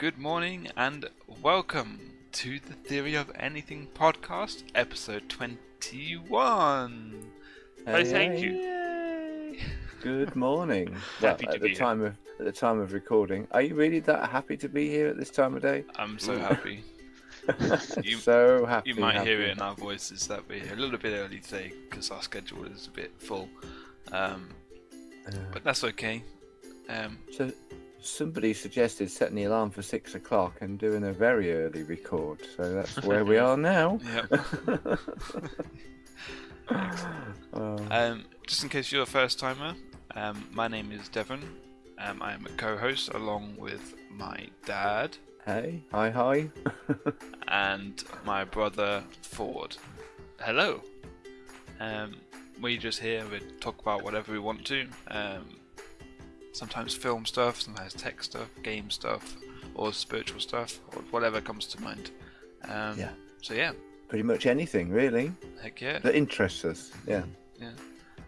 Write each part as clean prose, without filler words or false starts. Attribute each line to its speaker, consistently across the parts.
Speaker 1: good morning, and welcome to the Theory of Anything podcast, episode 21.
Speaker 2: Hey, thank you.
Speaker 1: Yay!
Speaker 2: Good morning.
Speaker 3: Happy to
Speaker 2: at
Speaker 3: be
Speaker 2: the
Speaker 3: here.
Speaker 2: time of recording, are you really that happy to be here at this time of day?
Speaker 1: I'm so
Speaker 3: Ooh.
Speaker 1: happy. You-
Speaker 2: So happy.
Speaker 1: You might hear
Speaker 2: happy.
Speaker 1: it in our voices that we're a little bit early today because our schedule is a bit full. But that's okay.
Speaker 2: So somebody suggested setting the alarm for 6 o'clock and doing a very early record. So that's where we are now.
Speaker 1: Yep. Just in case you're a first timer, my name is Devon. I am a co-host along with my dad
Speaker 2: Hey, hi.
Speaker 1: and my brother Ford.
Speaker 3: Hello.
Speaker 1: We just here, we talk about whatever we want to. Sometimes film stuff, sometimes tech stuff, game stuff, or spiritual stuff, or whatever comes to mind.
Speaker 2: Yeah.
Speaker 1: So yeah,
Speaker 2: Pretty much anything, really,
Speaker 1: heck yeah.
Speaker 2: that interests us. Yeah.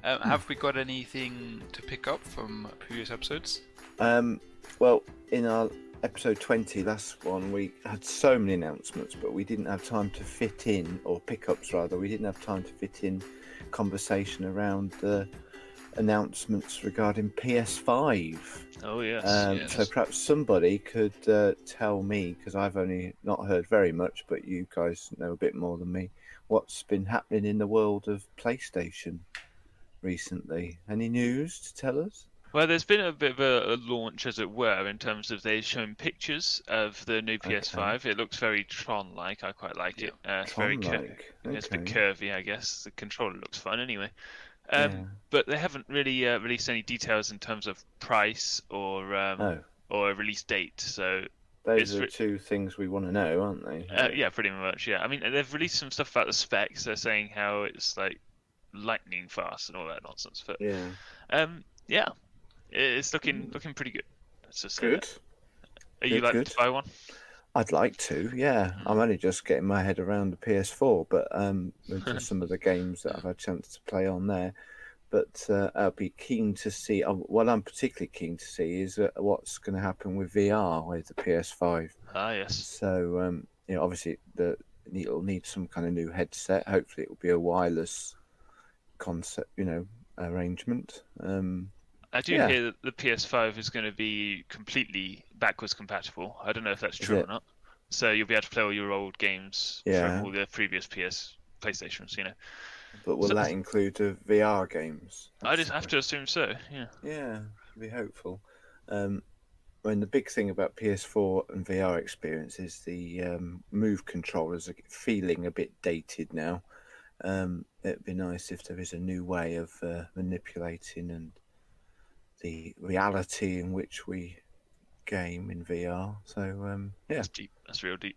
Speaker 1: Have we got anything to pick up from previous episodes?
Speaker 2: Well, in our episode 20, last one, we had so many announcements, but we didn't have time to fit in, or pickups rather, we didn't have time to fit in conversation around the announcements regarding PS5.
Speaker 3: Oh yes.
Speaker 1: Yes.
Speaker 2: So perhaps somebody could tell me, because I've only not heard very much, but you guys know a bit more than me, what's been happening in the world of PlayStation recently. Any news to tell us?
Speaker 3: Well, there's been a bit of a launch, as it were, in terms of they've shown pictures of the new PS5. It looks very Tron-like. I quite like it. It's very
Speaker 2: Tron-like.
Speaker 3: it's a bit
Speaker 2: Okay.
Speaker 3: curvy, I guess. The controller looks fun anyway.
Speaker 2: Yeah.
Speaker 3: But they haven't really released any details in terms of price or
Speaker 2: Oh,
Speaker 3: or a release date. So
Speaker 2: those
Speaker 3: it's
Speaker 2: are
Speaker 3: re-
Speaker 2: the two things we want to know, aren't they?
Speaker 3: yeah, pretty much. Yeah. I mean, they've released some stuff about the specs. They're saying how it's like lightning fast and all that nonsense. But
Speaker 2: Yeah.
Speaker 3: yeah, it's looking pretty good. Let's just say
Speaker 2: Good.
Speaker 3: that. Are you likely
Speaker 2: Good.
Speaker 3: to buy one?
Speaker 2: I'd like to, yeah. I'm only just getting my head around the PS4, but with just some of the games that I've had a chance to play on there. But I'll be keen to see. What I'm particularly keen to see is what's going to happen with VR with the PS5.
Speaker 3: Ah, yes.
Speaker 2: So obviously it'll need some kind of new headset. Hopefully, it will be a wireless concept, arrangement.
Speaker 3: I do
Speaker 2: Yeah.
Speaker 3: hear that the PS5 is going to be completely backwards compatible. I don't know if that's true
Speaker 2: it?
Speaker 3: or not. So you'll be able to play all your old games
Speaker 2: Yeah.
Speaker 3: from all the previous PlayStations.
Speaker 2: But will
Speaker 3: So-
Speaker 2: that include the VR games?
Speaker 3: I just have to assume so. Yeah.
Speaker 2: Yeah, be hopeful. When the big thing about PS4 and VR experience is the Move controllers are feeling a bit dated now. It'd be nice if there is a new way of manipulating and the reality in which we game in VR. So yeah,
Speaker 3: That's deep. That's real deep.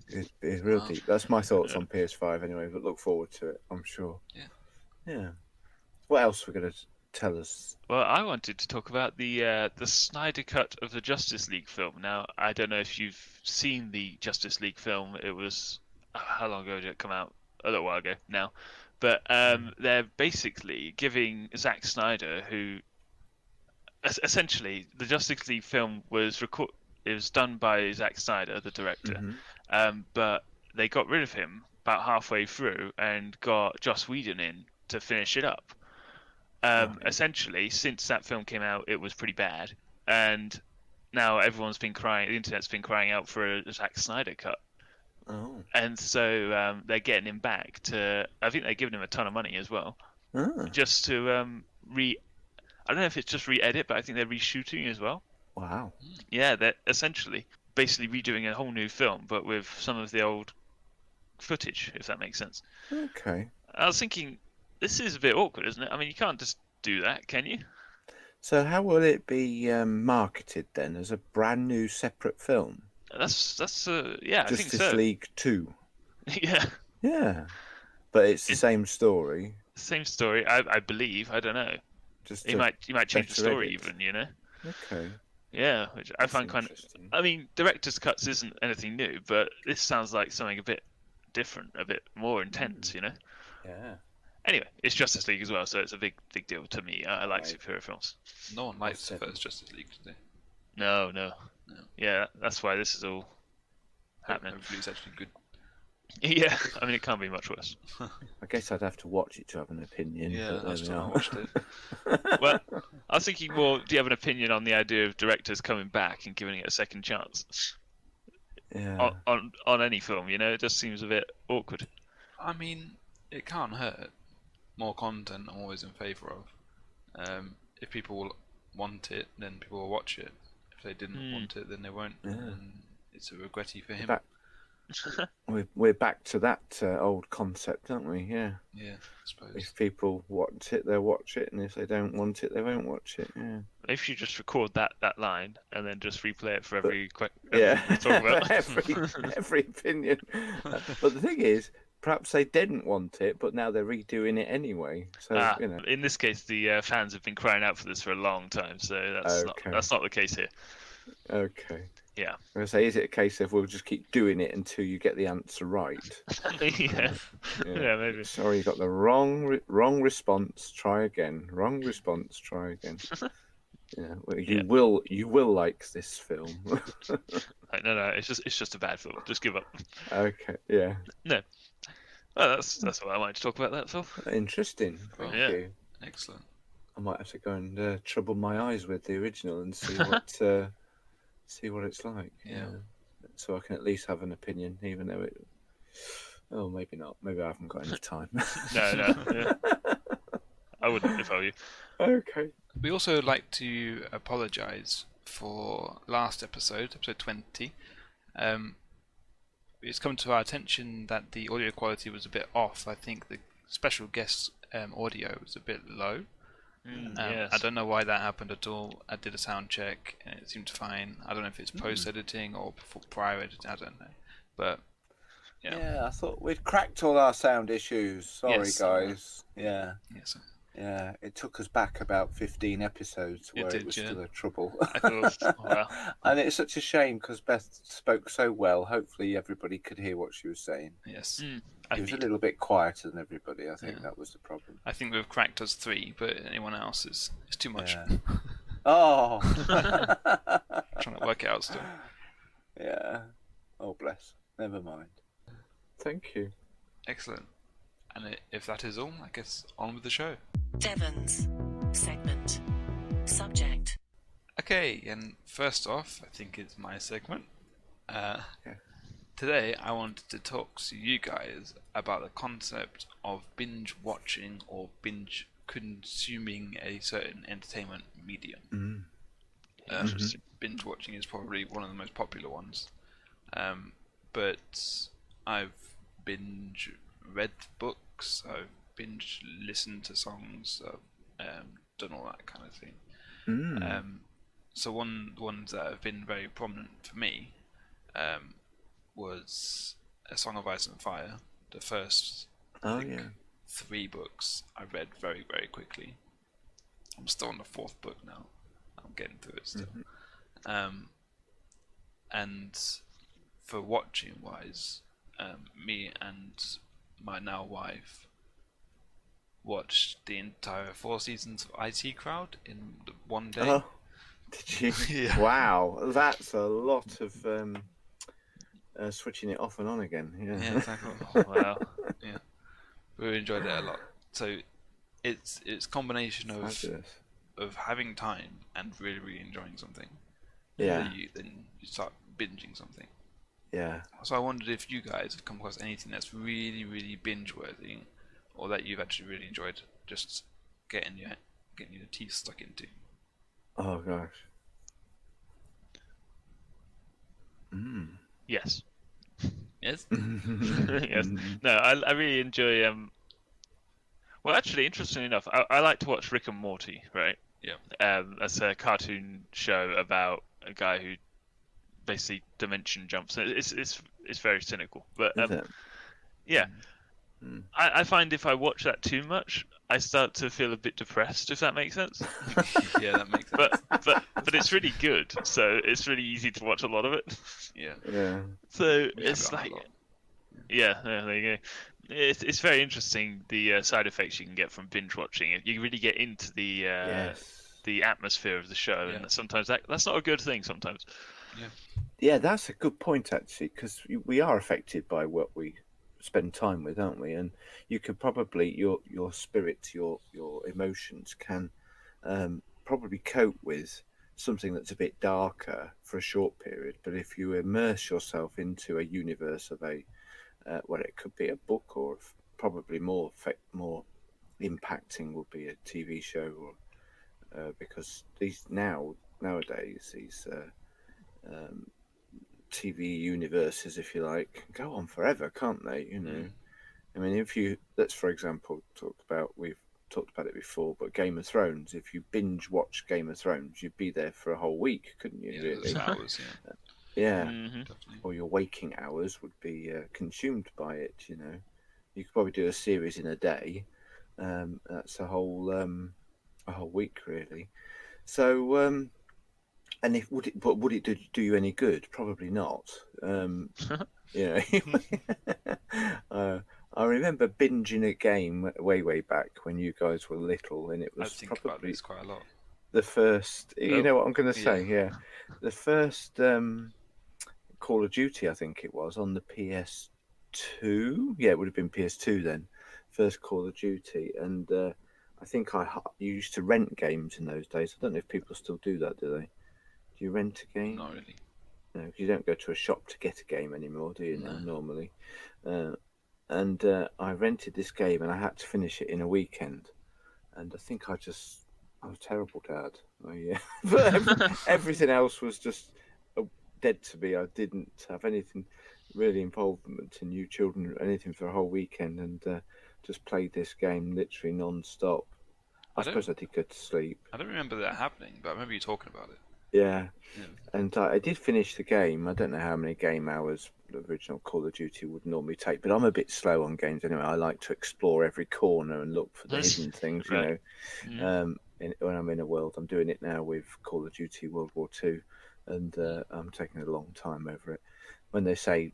Speaker 2: it's real
Speaker 1: Wow.
Speaker 2: deep. That's my thoughts
Speaker 3: Yeah.
Speaker 2: on PS5 anyway. But look forward to it. I'm sure.
Speaker 1: Yeah.
Speaker 2: Yeah. What else we're gonna tell us?
Speaker 3: Well, I wanted to talk about the Snyder cut of the Justice League film. Now, I don't know if you've seen the Justice League film. It was how long ago did it come out? A little while ago now. But they're basically giving Zack Snyder, who essentially the Justice League film was it was done by Zack Snyder, the director,
Speaker 2: Mhm.
Speaker 3: but they got rid of him about halfway through and got Joss Whedon in to finish it up.
Speaker 2: Right.
Speaker 3: Essentially, since that film came out, it was pretty bad, and now everyone's been crying. The internet's been crying out for a Zack Snyder cut,
Speaker 2: Oh.
Speaker 3: and so they're getting him back to. I think they're giving him a ton of money as well,
Speaker 2: Ah.
Speaker 3: just to I don't know if it's just re-edit, but I think they're reshooting as well.
Speaker 2: Wow.
Speaker 3: Yeah, they're essentially basically redoing a whole new film, but with some of the old footage, if that makes sense.
Speaker 2: Okay.
Speaker 3: I was thinking, this is a bit awkward, isn't it? I mean, you can't just do that, can you?
Speaker 2: So how will it be marketed then? As a brand new separate film?
Speaker 3: That's yeah, I think
Speaker 2: Justice
Speaker 3: so.
Speaker 2: League 2.
Speaker 3: Yeah,
Speaker 2: Yeah. But it's the
Speaker 3: It-
Speaker 2: same story.
Speaker 3: same story. I believe. I don't know.
Speaker 2: Just
Speaker 3: You might change the
Speaker 2: better
Speaker 3: story
Speaker 2: edit.
Speaker 3: even.
Speaker 2: Okay.
Speaker 3: Yeah, which I
Speaker 2: That's
Speaker 3: find kind of.
Speaker 2: interesting.
Speaker 3: I mean, director's cuts isn't anything new, but this sounds like something a bit different, a bit more intense.
Speaker 2: Yeah.
Speaker 3: Anyway, it's Justice League as well, so it's a big deal to me. I like
Speaker 2: Right.
Speaker 3: superhero films.
Speaker 1: No one likes the
Speaker 2: Seven.
Speaker 1: first Justice League today.
Speaker 3: No, Yeah, that's why this is all happening.
Speaker 1: Hopefully it's actually good.
Speaker 3: Yeah, I mean, it can't be much worse.
Speaker 2: I guess I'd have to watch it to have an opinion.
Speaker 1: Yeah,
Speaker 2: but there
Speaker 1: I've
Speaker 2: we
Speaker 1: still
Speaker 2: are.
Speaker 1: not watched it.
Speaker 3: Well, I was thinking more, do you have an opinion on the idea of directors coming back and giving it a second chance?
Speaker 2: Yeah.
Speaker 3: On any film, it just seems a bit awkward.
Speaker 1: I mean, it can't hurt. More content I'm always in favour of. If people want it, then people will watch it. If they didn't want it, then they won't.
Speaker 2: Yeah.
Speaker 1: And it's a regretty for him.
Speaker 2: We're back to that old concept, aren't we? Yeah.
Speaker 1: Yeah, I suppose.
Speaker 2: If people want it, they'll watch it, and if they don't want it, they won't watch it. Yeah.
Speaker 3: If you just record that line and then just replay it for every
Speaker 2: Yeah.
Speaker 3: talk about.
Speaker 2: every opinion. But the thing is, perhaps they didn't want it, but now they're redoing it anyway. So
Speaker 3: In this case, the fans have been crying out for this for a long time, so that's not the case here.
Speaker 2: Okay.
Speaker 3: Yeah.
Speaker 2: I'm gonna say, is it a case of we'll just keep doing it until you get the answer right?
Speaker 3: Yeah, maybe.
Speaker 2: Sorry, you got the wrong response. Try again. Wrong response. Try again. Yeah, well, you will like this film.
Speaker 3: No, it's just a bad film. Just give up.
Speaker 2: Okay. Yeah.
Speaker 3: No. Well, that's all I wanted to talk about that film.
Speaker 2: Interesting. Thank
Speaker 3: Yeah.
Speaker 2: you.
Speaker 1: Excellent.
Speaker 2: I might have to go and trouble my eyes with the original and see what it's like.
Speaker 1: Yeah.
Speaker 2: So I can at least have an opinion, even though it. Oh, maybe not. Maybe I haven't got enough time.
Speaker 3: No. Yeah. I wouldn't if I were you.
Speaker 2: Okay.
Speaker 1: We also like to apologise for last episode 20. It's come to our attention that the audio quality was a bit off. I think the special guest audio was a bit low.
Speaker 3: Yes.
Speaker 1: I don't know why that happened at all. I did a sound check and it seemed fine. I don't know if it's post editing or prior editing. I don't know, but
Speaker 4: yeah, I thought we'd cracked all our sound issues. Sorry,
Speaker 1: Yes.
Speaker 4: guys. Yeah,
Speaker 1: yes.
Speaker 4: yeah. It took us back about 15 episodes where it was still a trouble.
Speaker 3: I thought, well,
Speaker 4: And it's such a shame because Beth spoke so well. Hopefully, everybody could hear what she was saying.
Speaker 1: Yes.
Speaker 3: I
Speaker 4: It was a
Speaker 3: think-
Speaker 4: little bit quieter than everybody. I think
Speaker 1: Yeah.
Speaker 4: that was the problem.
Speaker 1: I think we've cracked us 3, but anyone else is too much.
Speaker 4: Yeah. Oh.
Speaker 1: Trying to work it out still.
Speaker 4: Yeah. Oh, bless. Never mind.
Speaker 2: Thank you.
Speaker 1: Excellent. And if that is all, I guess on with the show.
Speaker 5: Devon's segment. Subject.
Speaker 1: Okay, and first off, I think it's my segment. Today, I wanted to talk to you guys about the concept of binge watching or binge consuming a certain entertainment medium. Binge watching is probably one of the most popular ones, but I've binge read books, I've binge listened to songs, I've done all that kind of thing. So ones that have been very prominent for me was A Song of Ice and Fire. The first
Speaker 2: Oh yeah.
Speaker 1: 3 books I read very, very quickly. I'm still on the 4th book now. I'm getting through it still. And for watching wise, me and my now wife watched the entire 4 seasons of IT Crowd in one day.
Speaker 2: Oh, did you?
Speaker 1: Yeah.
Speaker 2: Wow, that's a lot of switching it off and on again. Yeah.
Speaker 1: Yeah, exactly.
Speaker 3: wow.
Speaker 1: Yeah, we enjoyed it a lot. So it's a combination of
Speaker 2: Fabulous.
Speaker 1: having time and really, really enjoying something.
Speaker 2: Yeah.
Speaker 1: Then you start binging something.
Speaker 2: Yeah.
Speaker 1: So I wondered if you guys have come across anything that's really, really binge-worthy, or that you've actually really enjoyed just getting your teeth stuck into.
Speaker 2: Oh gosh.
Speaker 3: Yes.
Speaker 1: Yes.
Speaker 3: Yes. No, I really enjoy. Well, actually, interestingly enough, I like to watch Rick and Morty. Right.
Speaker 1: Yeah.
Speaker 3: That's a cartoon show about a guy who basically dimension jumps. It's very cynical, but
Speaker 2: Is it?
Speaker 3: yeah. I find if I watch that too much, I start to feel a bit depressed. If that makes sense.
Speaker 1: Yeah, that makes sense.
Speaker 3: But it's really good, so it's really easy to watch a lot of it.
Speaker 1: Yeah.
Speaker 2: Yeah.
Speaker 3: So
Speaker 1: We have
Speaker 3: it's
Speaker 1: it on a
Speaker 3: like,
Speaker 1: lot.
Speaker 3: yeah, there you go. It's very interesting the side effects you can get from binge watching. You really get into the
Speaker 2: Yes.
Speaker 3: the atmosphere of the show,
Speaker 1: Yeah.
Speaker 3: and sometimes that's not a good thing. Sometimes.
Speaker 2: Yeah, that's a good point actually, because we are affected by what we spend time with, aren't we? And you could probably your spirit, your emotions can probably cope with something that's a bit darker for a short period. But if you immerse yourself into a universe of a well, it could be a book, or probably more impacting would be a TV show, or because nowadays these um, TV universes, if you like, can go on forever, can't they? You know, I mean, if you let's for example we've talked about it before, but Game of Thrones. If you binge watch Game of Thrones, you'd be there for a whole week, couldn't you?
Speaker 1: Yeah,
Speaker 2: Really?
Speaker 1: those hours,
Speaker 2: Yeah.
Speaker 1: definitely.
Speaker 2: Or your waking hours would be consumed by it. You know, you could probably do a series in a day. That's a whole week, really. So, and if would it do you any good? Probably not. You know, I remember binging a game way back when you guys were little, and it
Speaker 1: I
Speaker 2: was
Speaker 1: think about
Speaker 2: probably
Speaker 1: this quite a lot.
Speaker 2: the first. You know what I'm going to say? Yeah, the first Call of Duty, I think it was, on the PS2. Yeah, it would have been PS2 then. First Call of Duty, and I think you used to rent games in those days. I don't know if people still do that, do they? Do you rent a game?
Speaker 1: Not really.
Speaker 2: No, 'cause you don't go to a shop to get a game anymore, do you?
Speaker 1: No.
Speaker 2: Now normally, and I rented this game and I had to finish it in a weekend, and I think I was a terrible dad. But everything else was just dead to me. I didn't have anything really involvement in new children or anything for a whole weekend, and just played this game literally non-stop. I suppose I did go to sleep.
Speaker 1: I don't remember that happening, but I remember you talking about it.
Speaker 2: Yeah. And I did finish the game. I don't know how many game hours the original Call of Duty would normally take, but I'm a bit slow on games anyway. I like to explore every corner and look for the hidden things, you know. When I'm in a world, I'm doing it now with Call of Duty World War II, and I'm taking a long time over it. When they say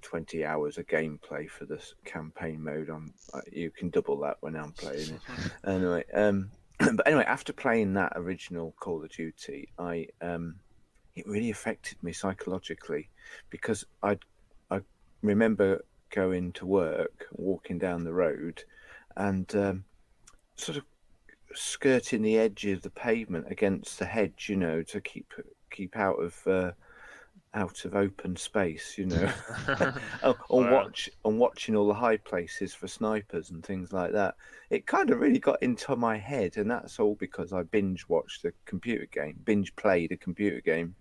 Speaker 2: 20 hours of gameplay for this campaign mode, you can double that when I'm playing it. Anyway, but anyway, after playing that original Call of Duty, it really affected me psychologically, because I remember going to work, walking down the road, and sort of skirting the edge of the pavement against the hedge, you know, to keep out of open space, you know, watching all the high places for snipers and things like that. It kind of really got into my head, and that's all because I binge played a computer game.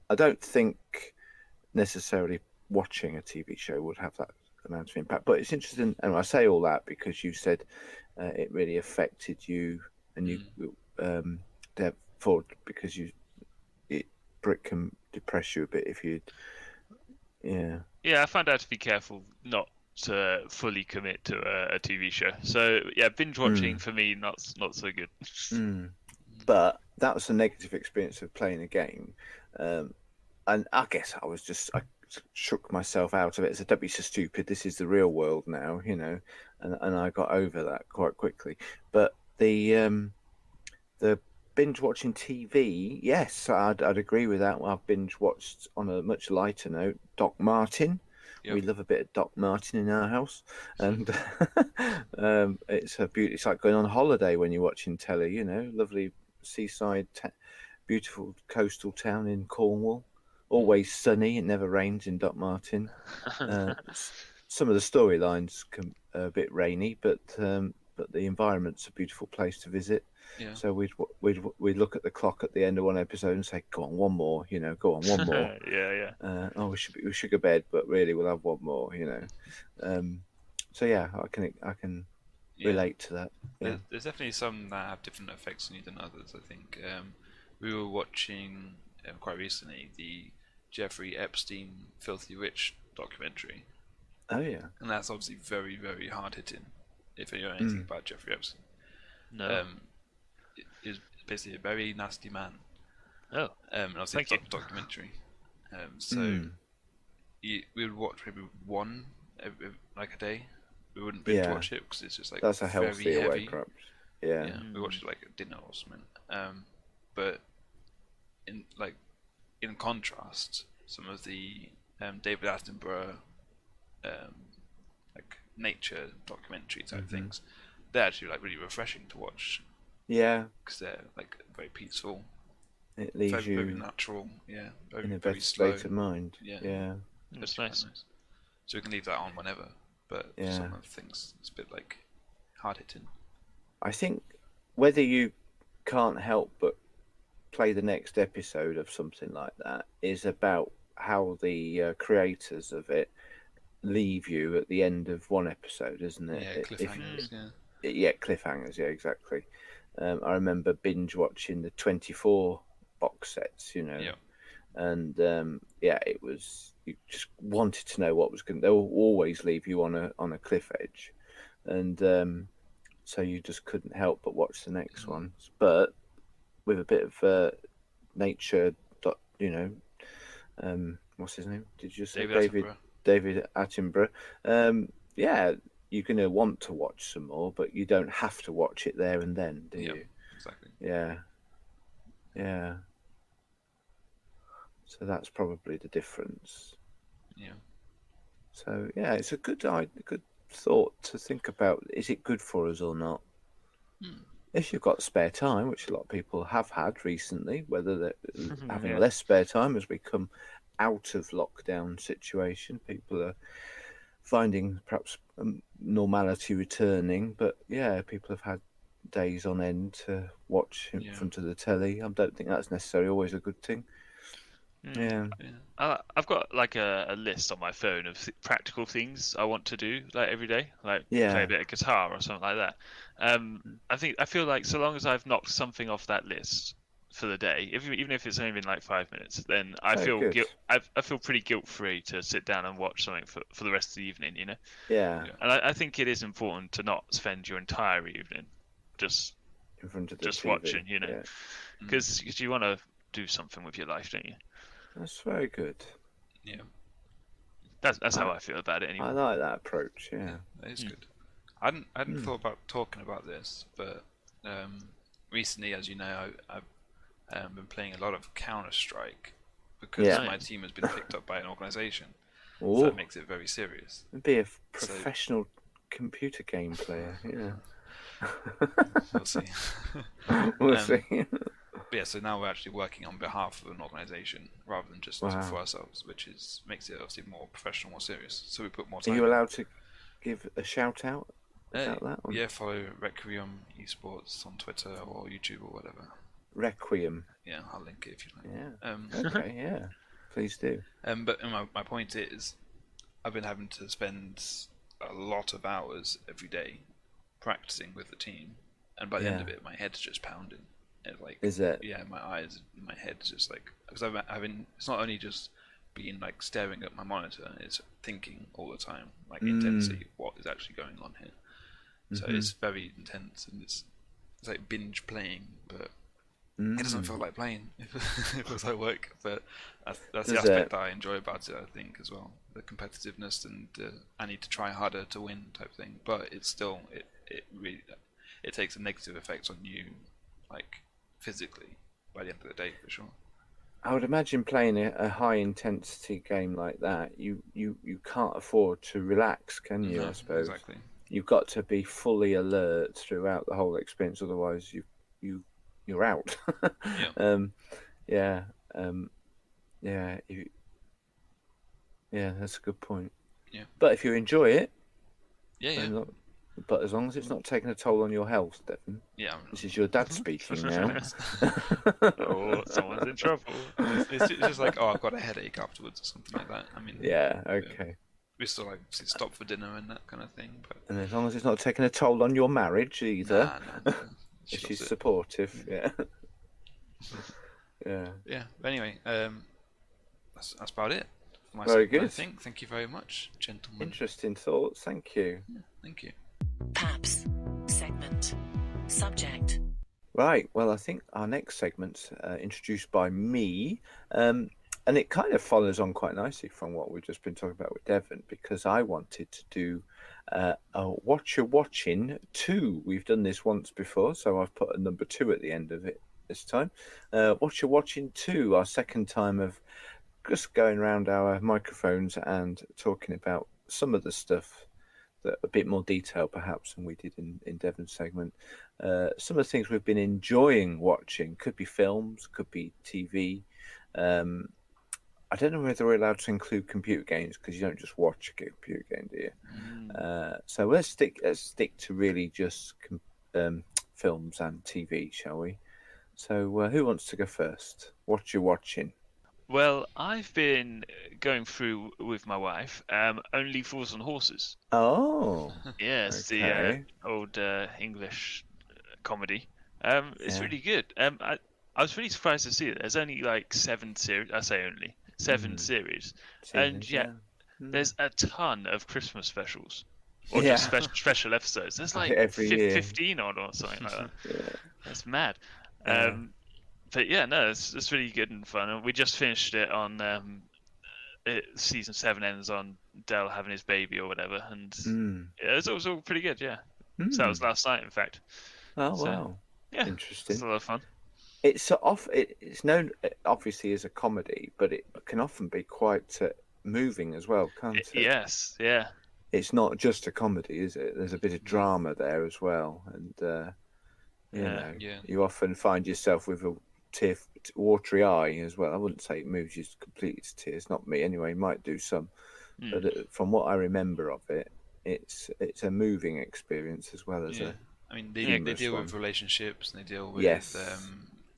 Speaker 2: I don't think necessarily watching a TV show would have that amount of impact, but it's interesting, and I say all that because you said it really affected you, and you therefore because Brick can depress you a bit if you. Yeah,
Speaker 3: I found out to be careful not to fully commit to a TV show. So yeah, binge watching for me not so good.
Speaker 2: But that was a negative experience of playing a game, and I guess I shook myself out of it. I said, "Don't be so stupid. This is the real world now," you know, and I got over that quite quickly. But the binge watching TV, yes, I'd agree with that. I've binge watched, on a much lighter note, Doc Martin. Yep. We love a bit of Doc Martin in our house, and it's a beauty. It's like going on holiday when you're watching telly. You know, lovely seaside, beautiful coastal town in Cornwall. Always sunny. It never rains in Doc Martin. Some of the storylines are a bit rainy, but the environment's a beautiful place to visit.
Speaker 1: Yeah.
Speaker 2: So we'd look at the clock at the end of one episode and say, "Go on, one more, you know, go on, one more."
Speaker 3: Yeah.
Speaker 2: We should go bed, but really we'll have one more, you know. So yeah, I can relate to that. Yeah.
Speaker 1: There's definitely some that have different effects on you than others. I think we were watching quite recently the Jeffrey Epstein Filthy Rich documentary.
Speaker 2: Oh yeah.
Speaker 1: And that's obviously very, very hard hitting. If you know anything about Jeffrey Epstein.
Speaker 3: No.
Speaker 1: Is basically a very nasty man.
Speaker 3: Oh.
Speaker 1: And obviously it's a documentary. We would watch maybe one like a day. We wouldn't binge watch it because it's just like
Speaker 2: that's a healthy
Speaker 1: very
Speaker 2: way,
Speaker 1: heavy.
Speaker 2: perhaps. Yeah.
Speaker 1: We watch it like at dinner or something. But in like in contrast, some of the David Attenborough like nature documentary type things, they're actually like really refreshing to watch
Speaker 2: Yeah,
Speaker 1: because they're like very peaceful,
Speaker 2: it leaves
Speaker 1: very
Speaker 2: you
Speaker 1: natural. Yeah, very,
Speaker 2: in a
Speaker 1: very
Speaker 2: better
Speaker 1: slow.
Speaker 2: state of mind.
Speaker 1: Yeah.
Speaker 2: Yeah.
Speaker 3: That's
Speaker 1: Quite
Speaker 3: nice.
Speaker 1: So we can leave that on whenever. But for
Speaker 2: Yeah.
Speaker 1: some of the things, it's a bit like hard hitting.
Speaker 2: I think whether you can't help but play the next episode of something like that is about how the creators of it leave you at the end of one episode, isn't it?
Speaker 1: Yeah, cliffhangers.
Speaker 2: Yeah, cliffhangers. Yeah, exactly. I remember binge watching the 24 box sets,
Speaker 1: Yeah.
Speaker 2: and it was, you just wanted to know what was going. They'll always leave you on a cliff edge, and so you just couldn't help but watch the next one. But with a bit of nature, what's his name? Did you say David Attenborough? Yeah, you're going to want to watch some more, but you don't have to watch it there and then, do you?
Speaker 1: Exactly.
Speaker 2: Yeah. So that's probably the difference.
Speaker 1: Yeah.
Speaker 2: So yeah, it's a good thought to think about. Is it good for us or not? If you've got spare time, which a lot of people have had recently, whether they're having less spare time as we come out of lockdown situation, people are finding perhaps normality returning. But yeah, people have had days on end to watch in front of the telly. I don't think that's necessarily always a good thing. Yeah.
Speaker 3: I've got like a list on my phone of practical things I want to do like every day, like play a bit of guitar or something like that. I feel like so long as I've knocked something off that list for the day, even if it's only been like 5 minutes, then I feel I feel pretty guilt free to sit down and watch something for the rest of the evening,
Speaker 2: Yeah.
Speaker 3: And I think it is important to not spend your entire evening just
Speaker 2: in front of
Speaker 3: just
Speaker 2: TV.
Speaker 3: watching, because you want to do something with your life, don't you?
Speaker 2: That's very good.
Speaker 1: Yeah.
Speaker 3: That's how I feel about it anyway.
Speaker 2: I like that approach. Yeah,
Speaker 1: that is good. I hadn't thought about talking about this, but recently, as you know, I've been playing a lot of Counter-Strike because my team has been picked up by an organisation. So that makes it very serious.
Speaker 2: Be a professional computer game player. Yeah.
Speaker 1: We'll see.
Speaker 2: We'll see.
Speaker 1: But yeah, so now we're actually working on behalf of an organisation rather than just for ourselves, which makes it obviously more professional, more serious. So we put more time.
Speaker 2: Are you allowed to give a shout out about that one?
Speaker 1: Yeah, follow Requiem Esports on Twitter or YouTube or whatever.
Speaker 2: Requiem.
Speaker 1: Yeah, I'll link it if you like.
Speaker 2: Yeah. Okay. Yeah. Please do.
Speaker 1: But my point is, I've been having to spend a lot of hours every day practicing with the team, and by the end of it, my head's just pounding.
Speaker 2: Is it?
Speaker 1: Yeah, my eyes, my head's just like, because I've been. It's not only just being like staring at my monitor; it's thinking all the time, like intensely, what is actually going on here. So it's very intense, and it's like binge playing, but it doesn't feel like playing. It feels like work, but that's the aspect that I enjoy about it. I think as well, the competitiveness and I need to try harder to win type thing. But it's still it really takes a negative effect on you, like physically, by the end of the day for sure.
Speaker 2: I would imagine playing a high intensity game like that, you can't afford to relax, can you? I suppose
Speaker 1: exactly.
Speaker 2: You've got to be fully alert throughout the whole experience, otherwise you're out. That's a good point.
Speaker 1: Yeah.
Speaker 2: But if you enjoy it, but as long as it's not taking a toll on your health, Devon.
Speaker 1: Yeah.
Speaker 2: This is your dad speaking now.
Speaker 3: Oh, someone's in trouble.
Speaker 1: It's just like, I've got a headache afterwards or something like that. I mean.
Speaker 2: Yeah. Okay.
Speaker 1: We still like stop for dinner and that kind of thing. But
Speaker 2: and as long as it's not taking a toll on your marriage either.
Speaker 1: No.
Speaker 2: She's supportive. Yeah.
Speaker 1: Yeah. But anyway, that's about it.
Speaker 2: Very good.
Speaker 1: I think. Thank you very much, gentlemen.
Speaker 2: Interesting thoughts. Thank you.
Speaker 1: Yeah, thank you.
Speaker 5: Paps. Segment. Subject.
Speaker 2: Right. Well, I think our next segment's introduced by me, and it kind of follows on quite nicely from what we've just been talking about with Devon, because I wanted to do a Watcha Watchin 2. We've done this once before, so I've put a number 2 at the end of it this time. Watcha Watchin 2, our second time of just going around our microphones and talking about some of the stuff that a bit more detail perhaps than we did in Devon's segment. Some of the things we've been enjoying watching could be films, could be TV. I don't know whether we're allowed to include computer games because you don't just watch a computer game, do you? So let's stick to really just films and TV, shall we? So who wants to go first? What you watching?
Speaker 3: Well, I've been going through with my wife Only Fools and Horses.
Speaker 2: Oh,
Speaker 3: Yes,
Speaker 2: okay.
Speaker 3: the old English comedy. It's
Speaker 2: Yeah.
Speaker 3: really good. I was really surprised to see it. There's only like 7 series. I say only 7 series, and
Speaker 2: Seasons,
Speaker 3: yet there's a ton of Christmas specials, or just special episodes. There's like
Speaker 2: every year.
Speaker 3: 15 on or something like that.
Speaker 2: Yeah.
Speaker 3: That's mad.
Speaker 2: Yeah.
Speaker 3: But yeah, no, it's really good and fun. And we just finished it on season 7 ends on Dell having his baby or whatever, and yeah, it was all pretty good. Yeah, so that was last night, in fact.
Speaker 2: Oh
Speaker 3: So,
Speaker 2: wow!
Speaker 3: Yeah,
Speaker 2: Interesting.
Speaker 3: it's a lot of fun.
Speaker 2: It's known obviously as a comedy, but it can often be quite moving as well, can't it?
Speaker 3: Yes, yeah.
Speaker 2: It's not just a comedy, is it? There's a bit of drama there as well, and you know, you often find yourself with a watery eye as well. I wouldn't say it moves you completely to tears. Not me, anyway. Might do some, but from what I remember of it, it's a moving experience as well as a.
Speaker 1: I mean, they deal with relationships, and they deal with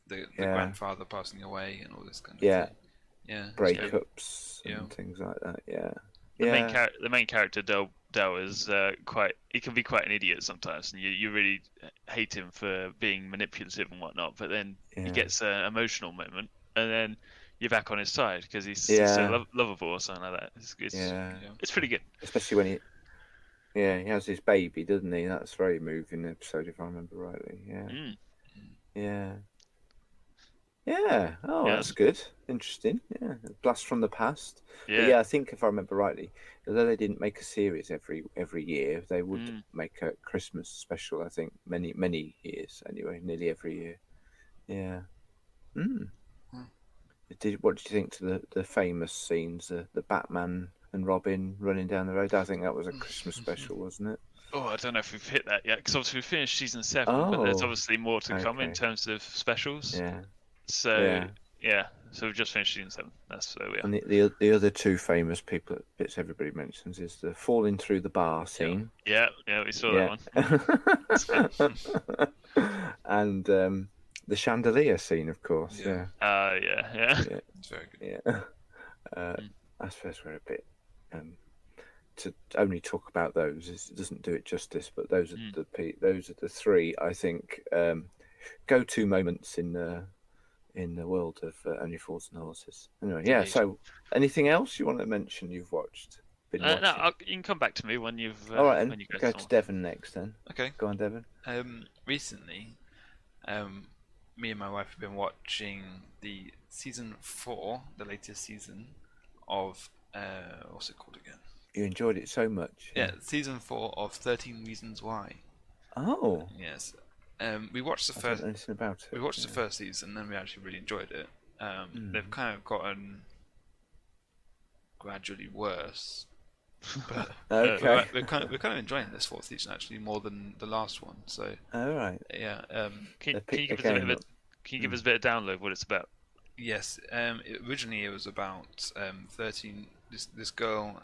Speaker 1: the grandfather passing away and all this kind of thing. Yeah,
Speaker 2: breakups and things like that. Yeah,
Speaker 3: the main character Del is he can be quite an idiot sometimes, and you really hate him for being manipulative and whatnot. But then he gets an emotional moment, and then you're back on his side because he's so lovable or something like that. It's pretty good,
Speaker 2: especially when he has his baby, doesn't he? That's a very moving episode, if I remember rightly. Yeah. Oh, that's good. Interesting. Yeah, blast from the past.
Speaker 3: Yeah.
Speaker 2: But I think if I remember rightly, although they didn't make a series every year, they would make a Christmas special. I think many years anyway, nearly every year. Yeah. What did you think to the famous scenes, the Batman and Robin running down the road? I think that was a Christmas special, wasn't it?
Speaker 3: Oh, I don't know if we've hit that yet, because obviously we finished season 7, but there's obviously more to come in terms of specials.
Speaker 2: Yeah.
Speaker 3: So so we've just finished season 7. That's where we are.
Speaker 2: And the other two famous bits everybody mentions is the falling through the bar scene.
Speaker 3: Yeah, we saw that
Speaker 2: one. And the chandelier scene, of course. Yeah.
Speaker 1: It's very good.
Speaker 2: Yeah. I suppose we're a bit to only talk about those. It doesn't do it justice, but those are the three I think go-to moments in the world of Only Fools and Horses. Anyway, so anything else you want to mention you've watched?
Speaker 3: You can come back to me when you've.
Speaker 2: All right,
Speaker 3: when you
Speaker 2: go to Devon next then.
Speaker 1: Okay,
Speaker 2: go on, Devon.
Speaker 1: Recently, me and my wife have been watching the season 4, the latest season of what's it called again?
Speaker 2: You enjoyed it so much.
Speaker 1: Yeah, season 4 of 13 Reasons Why.
Speaker 2: Oh.
Speaker 1: Yes. We watched the first.
Speaker 2: Anything about it?
Speaker 1: We watched the first season, and then we actually really enjoyed it. They've kind of gotten gradually worse, but we're kind of enjoying this 4th season actually more than the last one. So.
Speaker 2: All right.
Speaker 1: Yeah.
Speaker 3: Can you give us a bit of download what it's about?
Speaker 1: Yes. Originally, it was about 13. This girl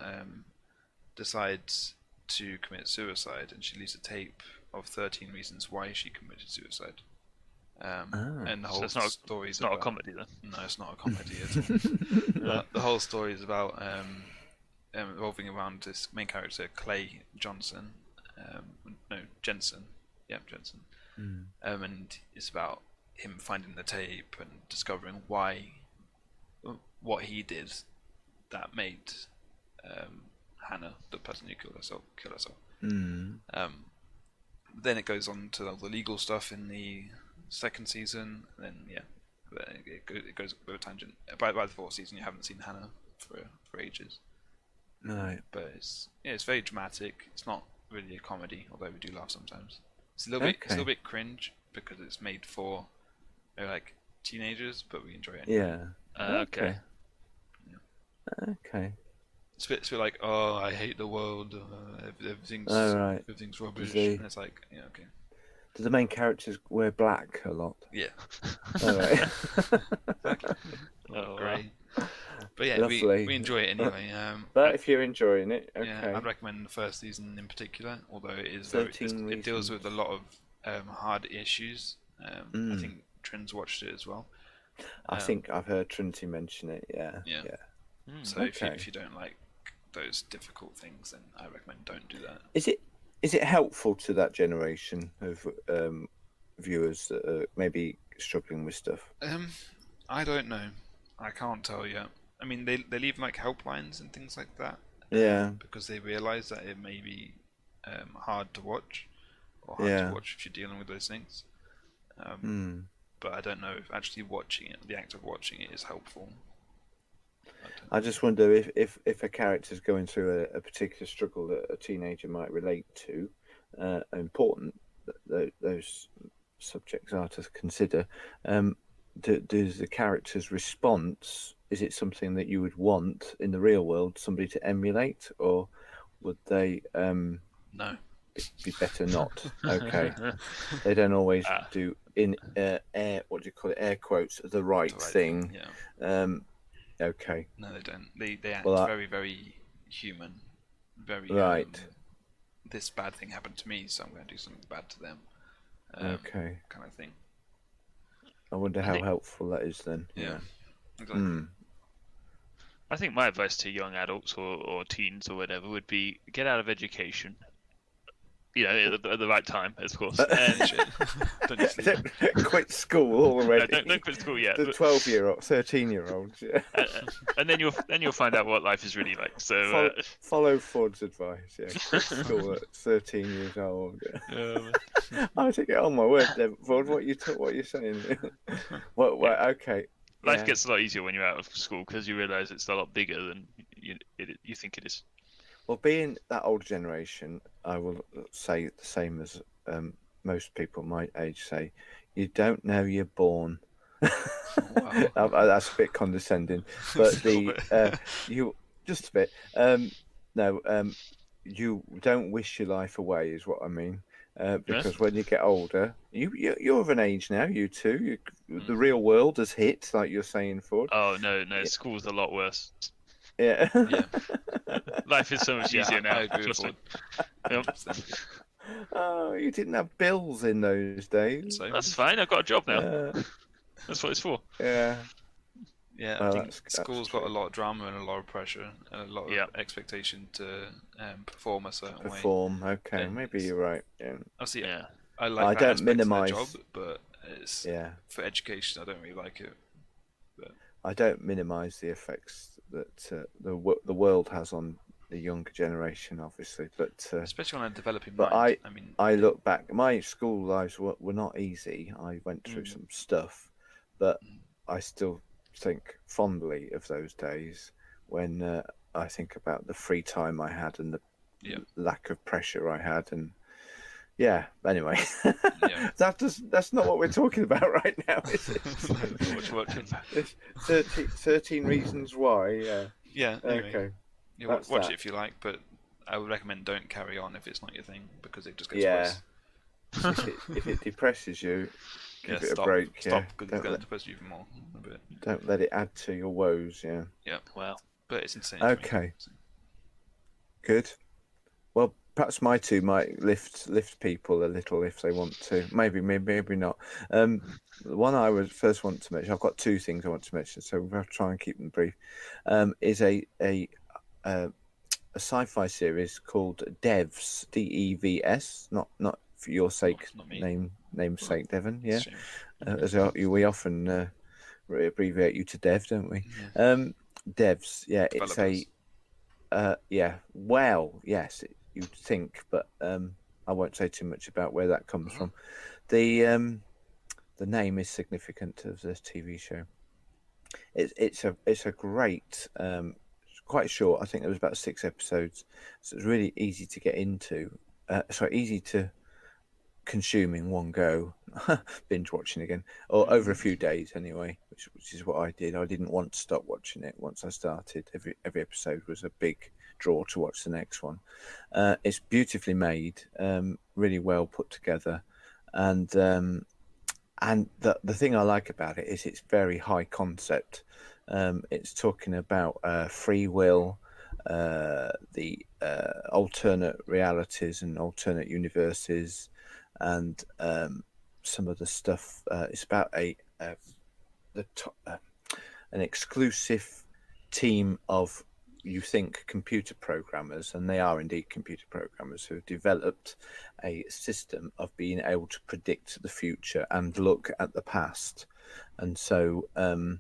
Speaker 1: decides to commit suicide, and she leaves a tape of 13 reasons why she committed suicide. And the whole story is
Speaker 3: not a comedy then.
Speaker 1: No, it's not a comedy at all. The whole story is about revolving around this main character, Clay Johnson. Jensen. Yeah, Jensen. And it's about him finding the tape and discovering what he did that made Hannah, the person who killed herself. Then it goes on to all the legal stuff in the 2nd season. And then it goes a bit of a tangent. By the 4th season, you haven't seen Hannah for ages.
Speaker 2: No,
Speaker 1: but it's very dramatic. It's not really a comedy, although we do laugh sometimes. It's a little bit cringe because it's made for We're like teenagers, but we enjoy it anyway.
Speaker 2: Yeah.
Speaker 3: Okay.
Speaker 2: Okay.
Speaker 1: It's a bit like, oh, I hate the world. Everything's
Speaker 2: right.
Speaker 1: everything's rubbish.
Speaker 2: they-
Speaker 1: And it's like, yeah, okay,
Speaker 2: Do the main characters wear black a lot?
Speaker 1: yeah,
Speaker 2: All right.
Speaker 1: exactly.
Speaker 3: Oh,
Speaker 1: Great. But yeah,
Speaker 2: Lovely.
Speaker 1: we enjoy it anyway.
Speaker 2: But if you're enjoying it, okay.
Speaker 1: Yeah, I'd recommend the first season in particular, although it is it deals with a lot of hard issues. I think Trin's watched it as well.
Speaker 2: I think I've heard Trinity mention it. Yeah.
Speaker 1: Yeah. So
Speaker 2: Okay.
Speaker 1: if you don't like those difficult things, then I recommend don't do that.
Speaker 2: Is it helpful to that generation of viewers that are maybe struggling with stuff?
Speaker 1: I don't know. I can't tell you. I mean, they leave like helplines and things like that.
Speaker 2: Yeah.
Speaker 1: Because they realise that it may be hard to watch, or hard to watch if you're dealing with those things. But I don't know if actually watching it, the act of watching it, is helpful.
Speaker 2: I just wonder if a character's going through a particular struggle that a teenager might relate to, important those subjects are to consider. Does the character's response, is it something that you would want in the real world somebody to emulate, or would they
Speaker 1: No.
Speaker 2: be better not? Okay. They don't always do in what do you call it, air quotes, the right thing.
Speaker 1: Yeah.
Speaker 2: Okay.
Speaker 1: No, they don't. They act
Speaker 2: Well,
Speaker 1: very, very human. Very
Speaker 2: Right.
Speaker 1: This bad thing happened to me, so I'm going to do something bad to them.
Speaker 2: Okay.
Speaker 1: Kind of thing.
Speaker 2: I wonder how helpful that is then.
Speaker 1: Yeah. Exactly.
Speaker 3: I think my advice to young adults or teens or whatever would be get out of education. You know, at the right time, of course. And
Speaker 1: Don't just leave it.
Speaker 2: Don't quit school already.
Speaker 3: don't quit school yet.
Speaker 2: The 12-year-old, 13-year-olds. Yeah.
Speaker 3: And then you'll find out what life is really like. So
Speaker 2: Follow Ford's advice. Yeah, quit school at 13 years old. Yeah. I take it on my word, then, Ford. What you saying? Okay.
Speaker 3: Life gets a lot easier when you're out of school because you realise it's a lot bigger than you think it is.
Speaker 2: Well, being that older generation, I will say the same as most people my age say. You don't know you're born.
Speaker 1: Wow.
Speaker 2: That's a bit condescending, but you just a bit. You don't wish your life away, is what I mean. Because when you get older, you're of an age now. You too. The real world has hit, like you're saying, Ford.
Speaker 3: Oh no, school's a lot worse.
Speaker 2: Yeah.
Speaker 1: Yeah.
Speaker 3: Life is so much easier now.
Speaker 1: I agree with Ford.
Speaker 3: Yep.
Speaker 2: Oh, you didn't have bills in those days.
Speaker 1: So,
Speaker 3: That's fine. I've got a job now. That's what it's for.
Speaker 2: Yeah.
Speaker 1: yeah,
Speaker 2: Well,
Speaker 1: I think
Speaker 2: that's
Speaker 1: school's got a
Speaker 2: true.
Speaker 1: lot of drama and a lot of pressure and a lot of expectation to perform a certain way.
Speaker 2: Perform. Okay,
Speaker 1: And
Speaker 2: maybe you're right. Yeah.
Speaker 1: Obviously,
Speaker 3: Yeah.
Speaker 1: I like
Speaker 2: I
Speaker 1: that
Speaker 2: don't
Speaker 1: aspect of the
Speaker 2: minimise-
Speaker 1: job, but it's
Speaker 2: Yeah.
Speaker 1: for education. I don't really like it.
Speaker 2: I don't minimise the effects that the world has on the younger generation, obviously, but
Speaker 1: Especially on a developing
Speaker 2: but
Speaker 1: mind.
Speaker 2: I look back. My school lives were not easy. I went through some stuff, but I still think fondly of those days when I think about the free time I had and the lack of pressure I had, and anyway, that's not what we're talking about right now, is it? It's 13 reasons why.
Speaker 1: Yeah. Anyway,
Speaker 2: Okay.
Speaker 1: yeah,
Speaker 2: that's
Speaker 1: watch
Speaker 2: that.
Speaker 1: it if you like, but I would recommend don't carry on if it's not your thing, because it just gets worse.
Speaker 2: If it depresses you, give it
Speaker 1: stop,
Speaker 2: a break.
Speaker 1: Stop,
Speaker 2: Yeah.
Speaker 1: because it's going to depress you even more. A bit.
Speaker 2: Don't let it add to your woes. Yeah.
Speaker 1: Yeah.
Speaker 3: Well.
Speaker 1: But it's insane. to me,
Speaker 2: Okay.
Speaker 1: so.
Speaker 2: Good. Well, perhaps my two might lift people a little if they want to. Maybe not. The one I would first want to mention, I've got two things I want to mention, so we'll try and keep them brief. Is a sci-fi series called Devs, Devs. Not for your sake,
Speaker 1: Not me.
Speaker 2: namesake, Devon. Yeah,
Speaker 1: Shame.
Speaker 2: as we often abbreviate you to Dev, don't we? Devs. Yeah, it's a. Well, yes, you'd think, but I won't say too much about where that comes from. The name is significant of this TV show. It's a great, quite short. I think there was about 6 episodes, so it's really easy to get into. Easy to consume in one go. binge watching again, or over a few days anyway, which is what I did. I didn't want to stop watching it once I started. Every episode was a big draw to watch the next one. It's beautifully made, really well put together, and the thing I like about it is it's very high concept. It's talking about free will, the alternate realities and alternate universes, and some of the stuff. It's about an exclusive team of, you think, computer programmers, and they are indeed computer programmers, who have developed a system of being able to predict the future and look at the past. And so I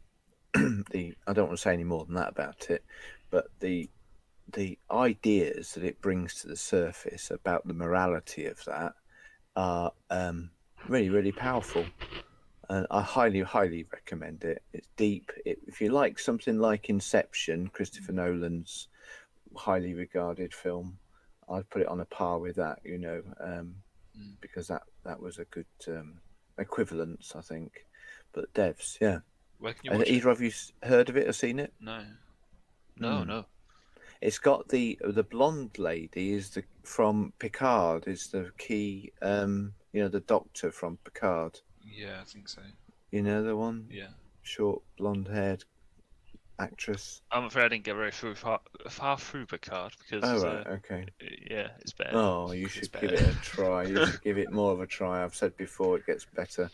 Speaker 2: don't want to say any more than that about it, but the ideas that it brings to the surface about the morality of that are really, really powerful. And I highly, highly recommend it. It's deep. If you like something like Inception, Christopher Nolan's highly regarded film, I'd put it on a par with that, because that was a good equivalence, I think. But Devs, yeah.
Speaker 1: Where can you
Speaker 2: Have
Speaker 1: watch
Speaker 2: either of you heard of it or seen it?
Speaker 1: No.
Speaker 3: No.
Speaker 2: It's got the blonde lady from Picard is the key, the doctor from Picard.
Speaker 1: Yeah, I think so.
Speaker 2: You know the one?
Speaker 1: Yeah.
Speaker 2: Short, blonde-haired actress.
Speaker 3: I'm afraid I didn't get very far through Picard because.
Speaker 2: Oh, right, okay.
Speaker 3: Yeah, it's better.
Speaker 2: Oh, you should give it a try. You should give it more of a try. I've said before, it gets better.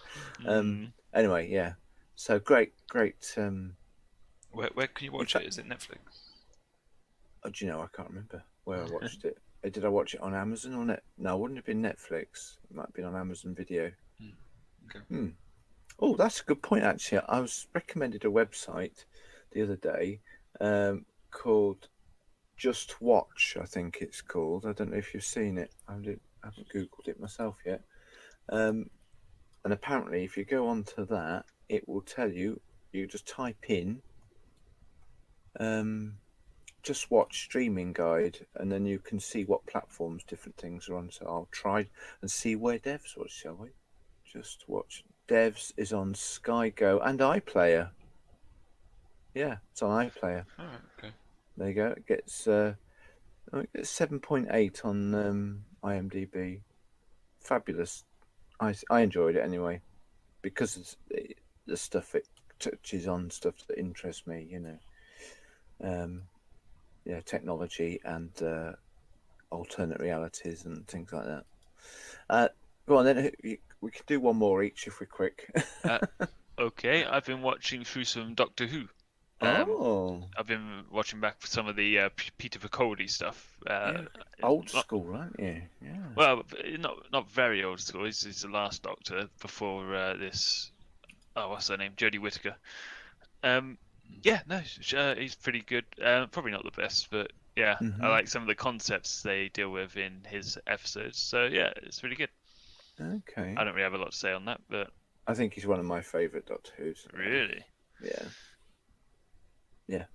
Speaker 2: Anyway, yeah. So great.
Speaker 1: Where can you watch it? Is it Netflix?
Speaker 2: Oh, do you know? I can't remember where I watched it. Did I watch it on Amazon or Net? No, it wouldn't have been Netflix. It might have been on Amazon Video.
Speaker 1: Okay.
Speaker 2: Oh, that's a good point, actually. I was recommended a website the other day called Just Watch, I think it's called. I don't know if you've seen it. I haven't Googled it myself yet. And apparently, if you go onto that, it will tell you, you just type in Just Watch streaming guide, and then you can see what platforms different things are on. So I'll try and see where Devs was, shall we? Just Watch. Devs is on Sky Go and iPlayer. Yeah, it's on iPlayer.
Speaker 1: Oh, okay.
Speaker 2: There you go. It gets 7.8 on IMDb. Fabulous. I enjoyed it anyway, because it's the stuff it touches on, stuff that interests me. Technology and alternate realities and things like that. Go on then. We can do one more each if we're quick.
Speaker 3: Okay, I've been watching through some Doctor Who. I've been watching back some of the Peter Capaldi stuff.
Speaker 2: Old school, aren't you? Yeah.
Speaker 3: Well, not very old school. He's the last Doctor before this. Oh, what's her name? Jodie Whittaker. He's pretty good. Probably not the best, but yeah, I like some of the concepts they deal with in his episodes. So yeah, it's really good.
Speaker 2: Okay.
Speaker 3: I don't really have a lot to say on that, but
Speaker 2: I think he's one of my favourite Doctor Who's.
Speaker 3: Really?
Speaker 2: Yeah. Yeah.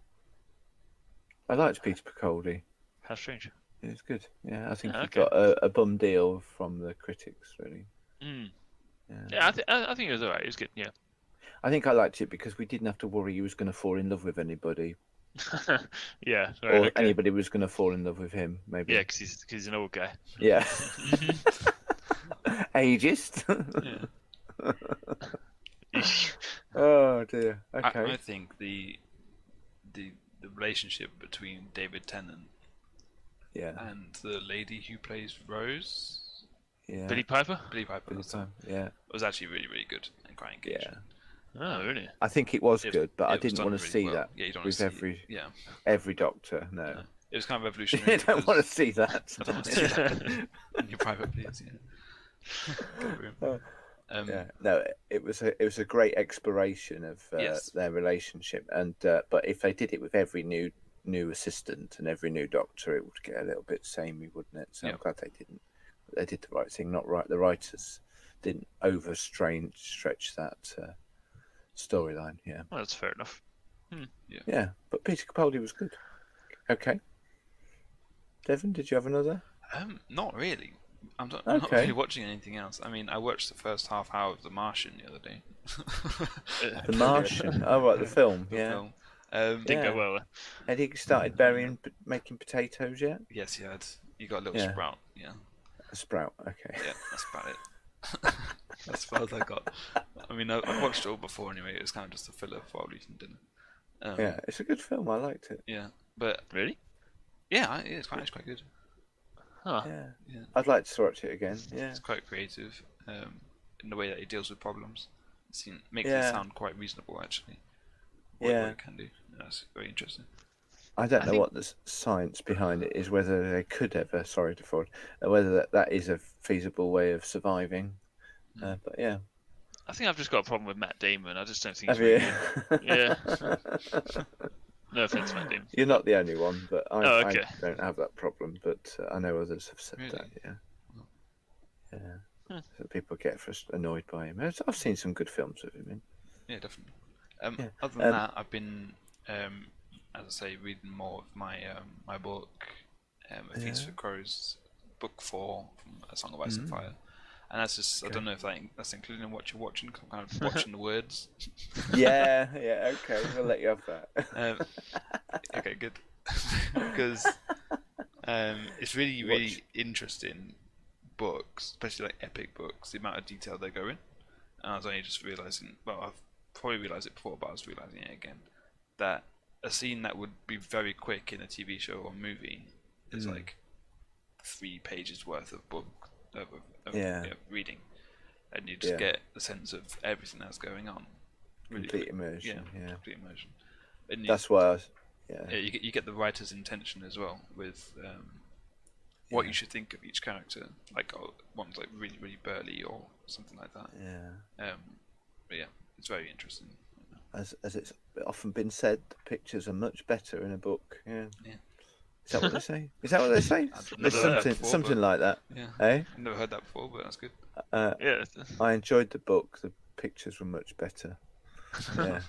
Speaker 2: I liked Peter Capaldi.
Speaker 3: How strange.
Speaker 2: It was good. Yeah, I think he
Speaker 3: Okay.
Speaker 2: got a bum deal from the critics, really.
Speaker 3: Yeah, I think it was alright. It was good. Yeah.
Speaker 2: I think I liked it because we didn't have to worry he was going to fall in love with anybody,
Speaker 3: Yeah. Right,
Speaker 2: or
Speaker 3: okay.
Speaker 2: anybody was going to fall in love with him. Maybe.
Speaker 3: Yeah, because he's an old guy.
Speaker 2: Yeah. Ageist. Oh dear. Okay.
Speaker 1: I think the relationship between David Tennant and the lady who plays Rose,
Speaker 3: Billy Piper.
Speaker 1: that's the one,
Speaker 2: Yeah.
Speaker 1: was actually really, really good and quite engaging.
Speaker 2: Yeah.
Speaker 3: Oh, really?
Speaker 2: I think it was good, but I
Speaker 1: It was
Speaker 2: didn't
Speaker 1: done
Speaker 2: want to
Speaker 1: really
Speaker 2: see
Speaker 1: well.
Speaker 2: that
Speaker 1: Yeah, you don't
Speaker 2: with
Speaker 1: want to see,
Speaker 2: every Doctor. No.
Speaker 1: It was kind of revolutionary.
Speaker 2: I don't want to see that.
Speaker 1: I don't want to see that in your private, please. Yeah.
Speaker 2: No, it was a great exploration of their relationship, and but if they did it with every new assistant and every new Doctor, it would get a little bit samey, wouldn't it? So I'm glad they didn't. They did the right thing. The writers didn't stretch that storyline. Yeah.
Speaker 3: Well, that's fair enough.
Speaker 2: Yeah, but Peter Capaldi was good. Okay. Devon, did you have another?
Speaker 1: Not really. I'm not
Speaker 2: Okay.
Speaker 1: really watching anything else. I mean, I watched the first half hour of The Martian the other day.
Speaker 2: The Martian. Oh, right, the film.
Speaker 1: The
Speaker 2: Yeah.
Speaker 1: film.
Speaker 3: Didn't go well.
Speaker 2: Had he started making potatoes yet?
Speaker 1: Yes, he had. You got a little
Speaker 2: Yeah.
Speaker 1: sprout. Yeah,
Speaker 2: A sprout. Okay.
Speaker 1: yeah, that's about it. As far as I got. I mean, I watched it all before anyway. It was kind of just a filler for while eating dinner.
Speaker 2: Yeah, it's a good film. I liked it.
Speaker 1: Yeah, but
Speaker 3: Really?
Speaker 1: yeah, it's quite good.
Speaker 3: Huh.
Speaker 2: Yeah.
Speaker 1: Yeah.
Speaker 2: I'd like to watch it again. Yeah.
Speaker 1: It's quite creative in the way that he deals with problems. Makes it
Speaker 2: Yeah.
Speaker 1: sound quite reasonable, actually.
Speaker 2: Yeah.
Speaker 1: What it can do. That's very interesting.
Speaker 2: I don't
Speaker 3: I
Speaker 2: know
Speaker 3: think-
Speaker 2: what the science behind it is, whether they could ever, sorry to Ford, whether that is a feasible way of surviving. But yeah.
Speaker 3: I think I've just got a problem with Matt Damon. I just don't think
Speaker 2: Have
Speaker 3: he's
Speaker 2: you?
Speaker 3: very good. Yeah. No offense, Matt Damon.
Speaker 2: You're not the only one, but I
Speaker 3: okay.
Speaker 2: don't have that problem. But I know others have said
Speaker 1: Really?
Speaker 2: that. Yeah. Yeah.
Speaker 3: Hmm.
Speaker 2: So people get annoyed by him. I've seen some good films with him in.
Speaker 1: Yeah, definitely.
Speaker 2: Yeah.
Speaker 1: Other than that, I've been, as I say, reading more of my my book, A Feast
Speaker 2: Yeah.
Speaker 1: for Crows, book 4 from A Song of Ice and Fire. And that's just, I don't know if that's including Watcha Watchin, because I'm kind of watching the words.
Speaker 2: Yeah. Yeah. Okay. We'll let you have that.
Speaker 1: Okay, good. Because it's really interesting books, especially like epic books, the amount of detail they go in. And I was only just realising, well, I've probably realised it before, but I was realising it again, that a scene that would be very quick in a TV show or movie is like 3 pages worth of book of reading, and you just get the sense of everything that's going on. Really
Speaker 2: Complete
Speaker 1: quick.
Speaker 2: immersion. Yeah.
Speaker 1: Complete immersion. And
Speaker 2: That's why I was. Yeah.
Speaker 1: you get the writer's intention as well with what you should think of each character. Like one's like really burly or something like that.
Speaker 2: Yeah.
Speaker 1: But yeah, it's very interesting.
Speaker 2: As it's often been said, the pictures are much better in a book. Yeah.
Speaker 1: Yeah.
Speaker 2: Is that what they say? Is that what they say?
Speaker 1: I've
Speaker 2: There's
Speaker 1: never heard that before,
Speaker 2: something
Speaker 1: but-
Speaker 2: like that.
Speaker 1: Yeah,
Speaker 2: Eh?
Speaker 1: I've never heard that before, but that's good.
Speaker 3: Yeah.
Speaker 2: I enjoyed the book. The pictures were much better. Yeah.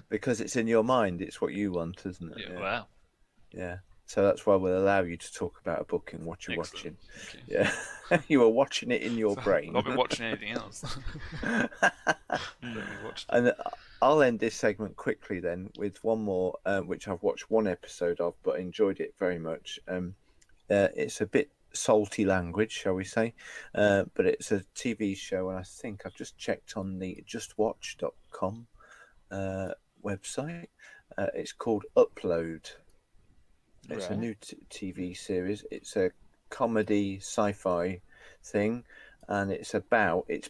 Speaker 2: Because it's in your mind. It's what you want, isn't it?
Speaker 1: Yeah.
Speaker 3: Wow.
Speaker 2: Yeah. So that's why we'll allow you to talk about a book in Watcha Watchin.
Speaker 1: Excellent. Okay.
Speaker 2: Yeah. You are watching it in your brain.
Speaker 1: I've not been watching anything else. Don't really watch.
Speaker 2: And I'll end this segment quickly then with one more, which I've watched one episode of, but enjoyed it very much. It's a bit salty language, shall we say, but it's a TV show, and I think I've just checked on the justwatch.com website. It's called Upload. It's a new TV series. It's a comedy sci-fi thing, and it's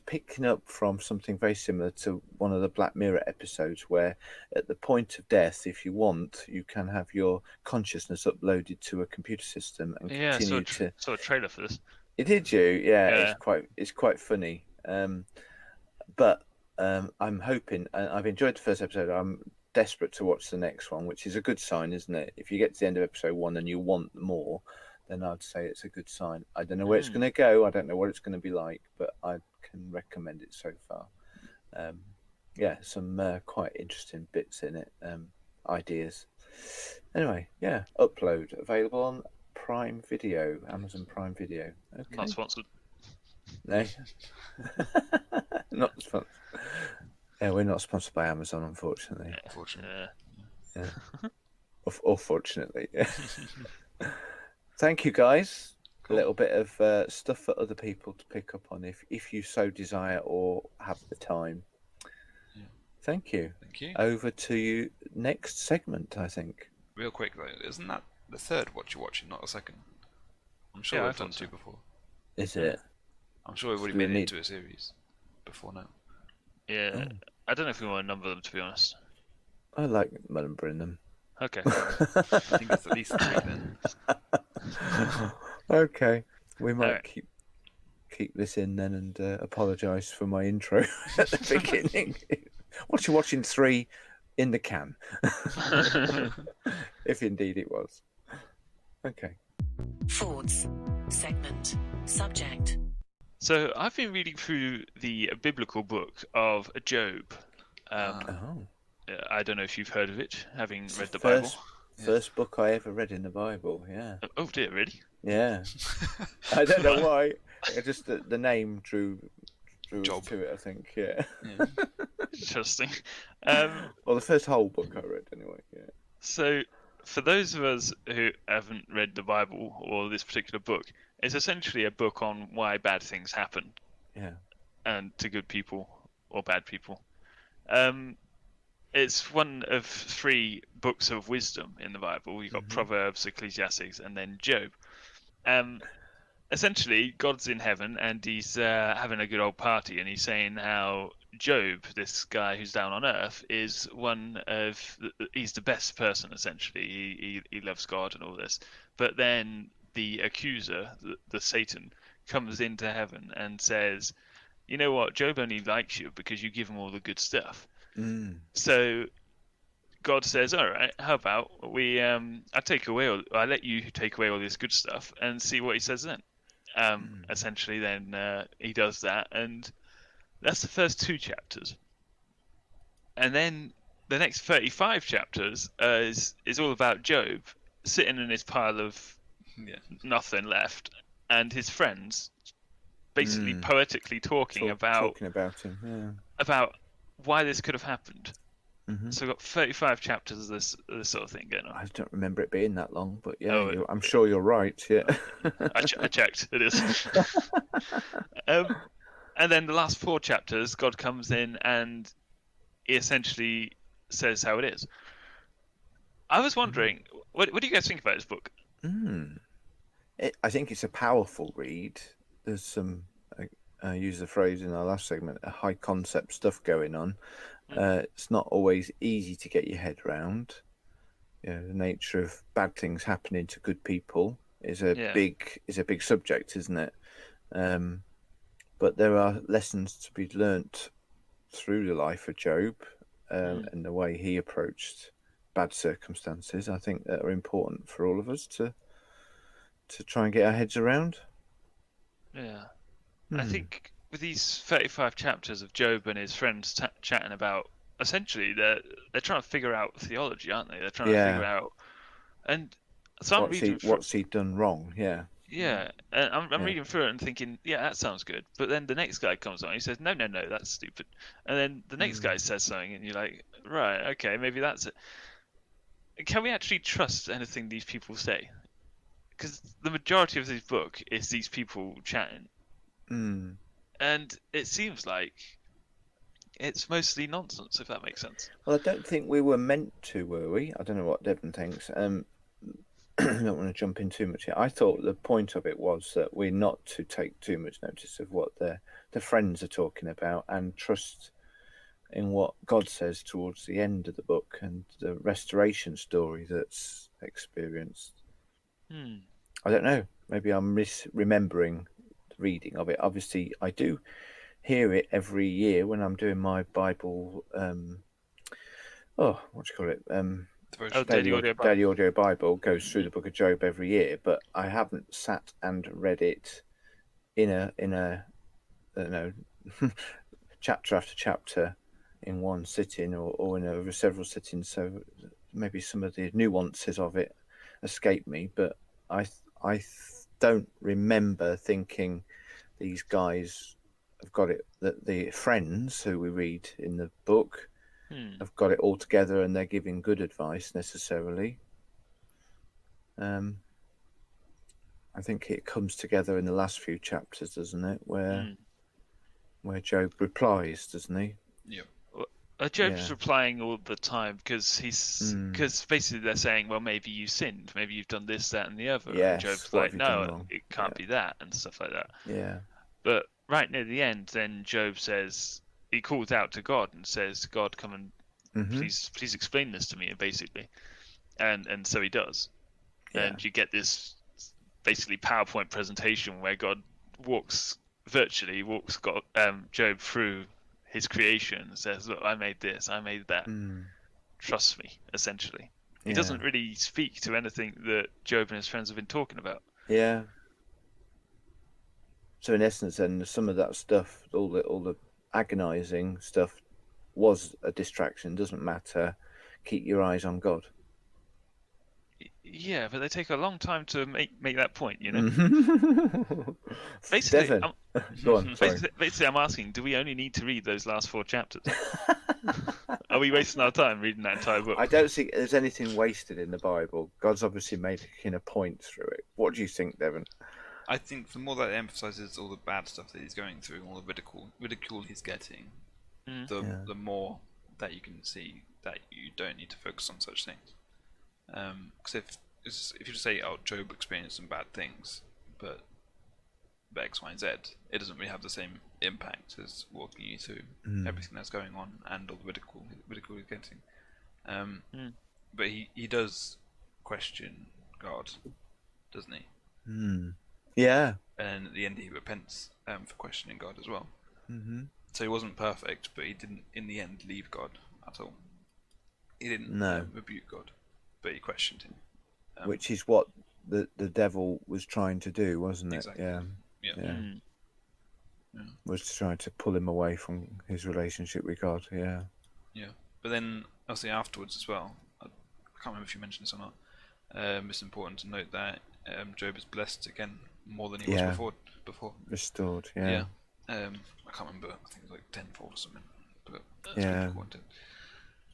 Speaker 2: picking up from something very similar to one of the Black Mirror episodes, where at the point of death, if you want, you can have your consciousness uploaded to a computer system and
Speaker 3: Yeah,
Speaker 2: continue
Speaker 3: saw a trailer for this.
Speaker 2: Did you? Yeah,
Speaker 3: Yeah.
Speaker 2: It's quite funny. But I'm hoping, and I've enjoyed the first episode. I'm desperate to watch the next one, which is a good sign, isn't it? If you get to the end of episode 1 and you want more, then I'd say it's a good sign. I don't know where it's going to go. I don't know what it's going to be like, but I can recommend it so far. Yeah, some quite interesting bits in it, ideas. Anyway, yeah, Upload, available on Prime Video, Amazon Prime Video. Okay.
Speaker 3: Not sponsored.
Speaker 2: No, not sponsored. Yeah, we're not sponsored by Amazon, unfortunately.
Speaker 1: Unfortunately.
Speaker 3: Yeah.
Speaker 2: Yeah. Or fortunately, yeah. Thank you, guys. A little bit of stuff for other people to pick up on if you so desire or have the time.
Speaker 1: Yeah.
Speaker 2: Thank you.
Speaker 1: Thank you.
Speaker 2: Over to you. Next segment, I think.
Speaker 1: Real quick though, isn't that the third Watcha Watchin, not the second? I'm sure
Speaker 3: Yeah, I
Speaker 1: we've done
Speaker 3: thought
Speaker 1: 2
Speaker 3: so.
Speaker 1: before.
Speaker 2: Is it?
Speaker 1: I'm sure we've already
Speaker 2: Do we
Speaker 1: made it
Speaker 2: need-
Speaker 1: into a series before now.
Speaker 3: Yeah. I don't know if we want to number them, to be honest.
Speaker 2: I like numbering them.
Speaker 3: Okay.
Speaker 1: I think it's at least 3 then.
Speaker 2: Okay, we might
Speaker 3: Alright.
Speaker 2: keep this in then and apologise for my intro at the beginning. What you watching 3 in the can, if indeed it was. Okay.
Speaker 5: Thoughts. Segment. Subject.
Speaker 3: So I've been reading through the biblical book of Job.
Speaker 2: Oh,
Speaker 3: I don't know if you've heard of it, having read the
Speaker 2: first,
Speaker 3: Bible.
Speaker 2: First book I ever read in the Bible. Yeah.
Speaker 3: Oh dear, really?
Speaker 2: Yeah. I don't know why. It just the name drew us
Speaker 1: Job.
Speaker 2: to it, I think. Yeah.
Speaker 1: Yeah.
Speaker 3: Interesting.
Speaker 2: Well, the first whole book I read, anyway. Yeah.
Speaker 3: So, for those of us who haven't read the Bible or this particular book, it's essentially a book on why bad things happen,
Speaker 2: Yeah.
Speaker 3: and to good people or bad people. It's one of 3 books of wisdom in the Bible. You've got Proverbs, Ecclesiastes, and then Job. Essentially, God's in heaven and he's having a good old party, and he's saying how Job, this guy who's down on earth, is he's the best person. Essentially, he loves God and all this. But then the accuser, the Satan, comes into heaven and says, "You know what? Job only likes you because you give him all the good stuff." So God says, "All right, how about I let you take away all this good stuff and see what he says then." Essentially, then he does that, and that's the first 2 chapters. And then the next 35 chapters is all about Job sitting in his pile of nothing left, and his friends basically poetically talking about
Speaker 2: him. Yeah.
Speaker 3: About why this could have happened. So we've got 35 chapters of this sort of thing going on.
Speaker 2: I don't remember it being that long, but yeah, I'm sure you're right. Yeah,
Speaker 3: I checked. It is. And then the last 4 chapters, God comes in and he essentially says how it is. I was wondering, what do you guys think about this book?
Speaker 2: I think it's a powerful read. There's some, I use the phrase in our last segment, a high concept stuff going on. It's not always easy to get your head around. The nature of bad things happening to good people is a big subject, isn't it? But there are lessons to be learnt through the life of Job and the way he approached bad circumstances. I think that are important for all of us to try and get our heads around.
Speaker 3: Yeah, I think with these 35 chapters of Job and his friends chatting about, essentially they're trying to figure out theology, aren't they? They're trying to figure out, and so I'm reading
Speaker 2: what's he done wrong? Yeah,
Speaker 3: and I'm reading through it and thinking, yeah, that sounds good. But then the next guy comes on, he says, no, that's stupid. And then the next guy says something, and you're like, right, okay, maybe that's it. Can we actually trust anything these people say? Because the majority of this book is these people chatting. And it seems like it's mostly nonsense, if that makes sense.
Speaker 2: Well, I don't think we were meant to, were we? I don't know what Devon thinks. I don't want to jump in too much here. I thought the point of it was that we're not to take too much notice of what the friends are talking about and trust in what God says towards the end of the book and the restoration story that's experienced. I don't know. Maybe I'm misremembering the reading of it. Obviously, I do hear it every year when I'm doing my Bible. What do you call it? Daily Audio Bible goes through the Book of Job every year, but I haven't sat and read it in a I don't know, chapter after chapter in one sitting or in over several sittings. So maybe some of the nuances of it escape me, but I don't remember thinking these guys have got it, that the friends who we read in the book have got it all together and they're giving good advice necessarily. I think it comes together in the last few chapters, doesn't it? Where Job replies, doesn't he?
Speaker 1: Yeah.
Speaker 3: Job's replying all the time because because basically they're saying, well, maybe you sinned, maybe you've done this, that, and the other.
Speaker 2: Yes,
Speaker 3: and Job's like, no, it can't be that, and stuff like that.
Speaker 2: Yeah.
Speaker 3: But right near the end, then Job says, he calls out to God and says, God, come and please explain this to me, basically. And so he does. Yeah. And you get this basically PowerPoint presentation where God walks Job through his creation and says, look, I made this, I made that. Trust me, essentially. He doesn't really speak to anything that Job and his friends have been talking about.
Speaker 2: Yeah. So in essence, then, some of that stuff, all the agonizing stuff, was a distraction. Doesn't matter. Keep your eyes on God.
Speaker 3: Yeah, but they take a long time to make that point, you know. Basically,
Speaker 2: Devon, go on. Sorry.
Speaker 3: basically, I'm asking: do we only need to read those last 4 chapters? Are we wasting our time reading that entire book?
Speaker 2: I don't think there's anything wasted in the Bible. God's obviously making a point through it. What do you think, Devon?
Speaker 1: I think the more that it emphasizes all the bad stuff that he's going through, all the ridicule he's getting, the more that you can see that you don't need to focus on such things. Because if you just say, "Oh, Job experienced some bad things," but X, Y, and Z, it doesn't really have the same impact as walking you through everything that's going on and all the ridicule he's getting. But he does question God, doesn't he?
Speaker 2: Yeah.
Speaker 1: And at the end, he repents for questioning God as well.
Speaker 2: Mm-hmm.
Speaker 1: So he wasn't perfect, but he didn't, in the end, leave God at all. He didn't rebuke God, but he questioned him.
Speaker 2: Which is what the devil was trying to do, wasn't it?
Speaker 1: Exactly.
Speaker 2: Yeah.
Speaker 1: Yeah.
Speaker 2: Was trying to pull him away from his relationship with God. Yeah.
Speaker 1: Yeah. But then, obviously, afterwards as well, I can't remember if you mentioned this or not. It's important to note that Job is blessed again more than he was before.
Speaker 2: Restored. Yeah.
Speaker 1: I can't remember. I think it was like tenfold or something. But
Speaker 2: yeah.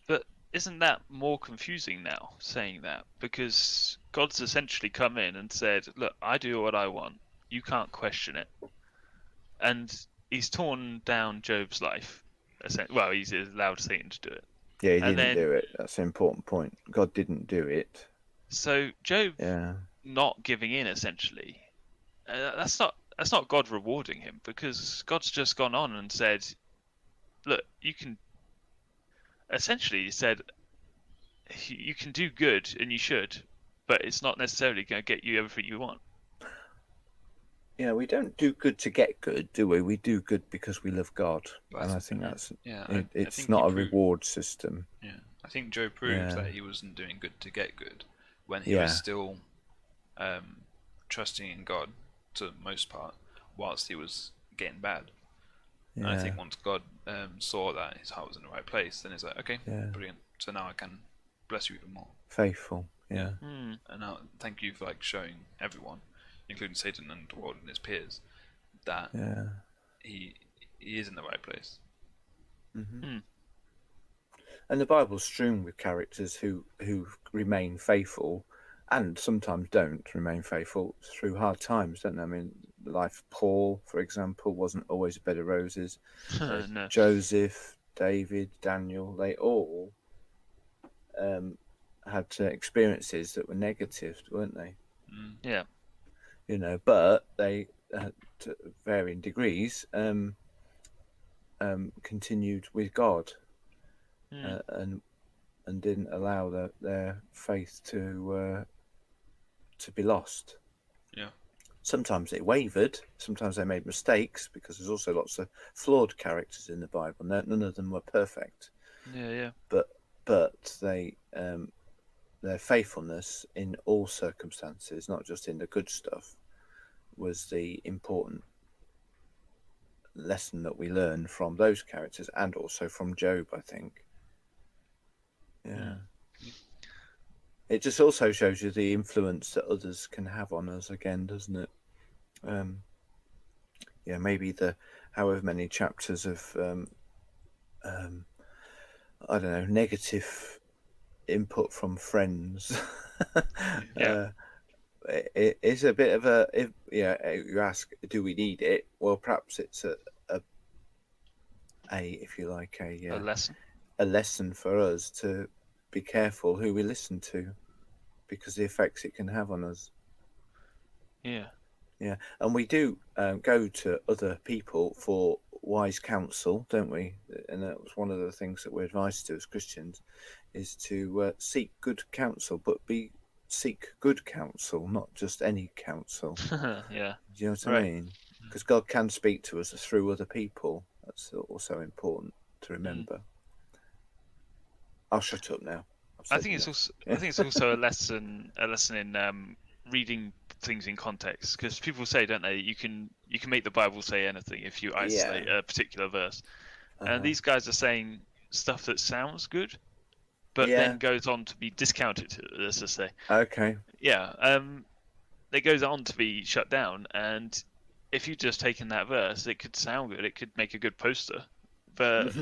Speaker 3: But isn't that more confusing now, saying that? Because God's essentially come in and said, "Look, I do what I want. You can't question it." And he's torn down Job's life. Well, he's allowed Satan to do it.
Speaker 2: Yeah, he didn't do it. That's an important point. God didn't do it.
Speaker 3: So Job not giving in, essentially, that's not God rewarding him, because God's just gone on and said, "Look, you can." Essentially, he said, "You can do good, and you should, but it's not necessarily going to get you everything you want."
Speaker 2: Yeah, we don't do good to get good, do we? We do good because we love God, and I think that's it's not a reward system.
Speaker 1: Yeah, I think Job proved that he wasn't doing good to get good when he was still trusting in God to the most part, whilst he was getting bad. Yeah. And I think once God saw that his heart was in the right place, then he's like, "Okay, brilliant. So now I can bless you even more."
Speaker 2: Faithful,
Speaker 1: And now thank you for showing everyone, including Satan and the world and his peers, that he is in the right place.
Speaker 2: Mm-hmm. And the Bible's strewn with characters who remain faithful, and sometimes don't remain faithful through hard times, don't they? I mean, the life of Paul, for example, wasn't always a bed of roses.
Speaker 3: No.
Speaker 2: Joseph, David, Daniel, they all had experiences that were negative, weren't they?
Speaker 3: Yeah.
Speaker 2: But they, to varying degrees, continued with God, and didn't allow their faith to be lost.
Speaker 1: Yeah.
Speaker 2: Sometimes they wavered. Sometimes they made mistakes, because there's also lots of flawed characters in the Bible. None of them were perfect.
Speaker 3: Yeah.
Speaker 2: But they their faithfulness in all circumstances, not just in the good stuff, was the important lesson that we learn from those characters, and also from Job, I think. Yeah. It just also shows you the influence that others can have on us again, doesn't it? Maybe the however many chapters of I don't know, negative input from friends. It is a bit of a, you ask, do we need it? Well, perhaps it's a if you like, a lesson for us to be careful who we listen to, because the effects it can have on us. Yeah, and we do go to other people for wise counsel, don't we? And that was one of the things that we're advised to as Christians, is to seek good counsel, but seek good counsel, not just any counsel.
Speaker 3: Yeah.
Speaker 2: Do you know what I mean? Because God can speak to us through other people. That's also important to remember. I'll shut up now.
Speaker 3: I think it's also a lesson in reading things in context, because people say, don't they, you can make the Bible say anything if you isolate a particular verse. And these guys are saying stuff that sounds good, but
Speaker 2: Yeah.
Speaker 3: then goes on to be discounted. Let's just say,
Speaker 2: Okay.
Speaker 3: yeah, it goes on to be shut down. And if you'd just taken that verse, it could sound good. It could make a good poster, but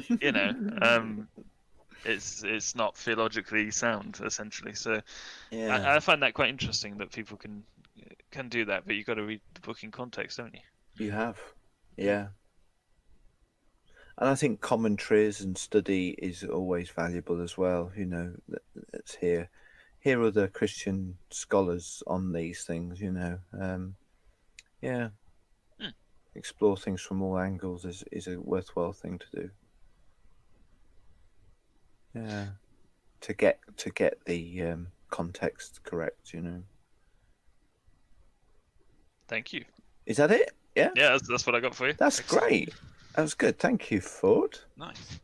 Speaker 3: it's not theologically sound essentially. So
Speaker 2: Yeah.
Speaker 3: I find that quite interesting that people can do that, but you've got to read the book in context, don't you?
Speaker 2: You have. Yeah. And I think commentaries and study is always valuable as well. Let's hear other Christian scholars on these things. Yeah. Explore things from all angles is a worthwhile thing to do. Yeah. To get the context correct.
Speaker 3: Thank you.
Speaker 2: Is that it? Yeah.
Speaker 3: Yeah, that's what I got for you.
Speaker 2: That's great. That was good. Thank you, Ford.
Speaker 1: Nice.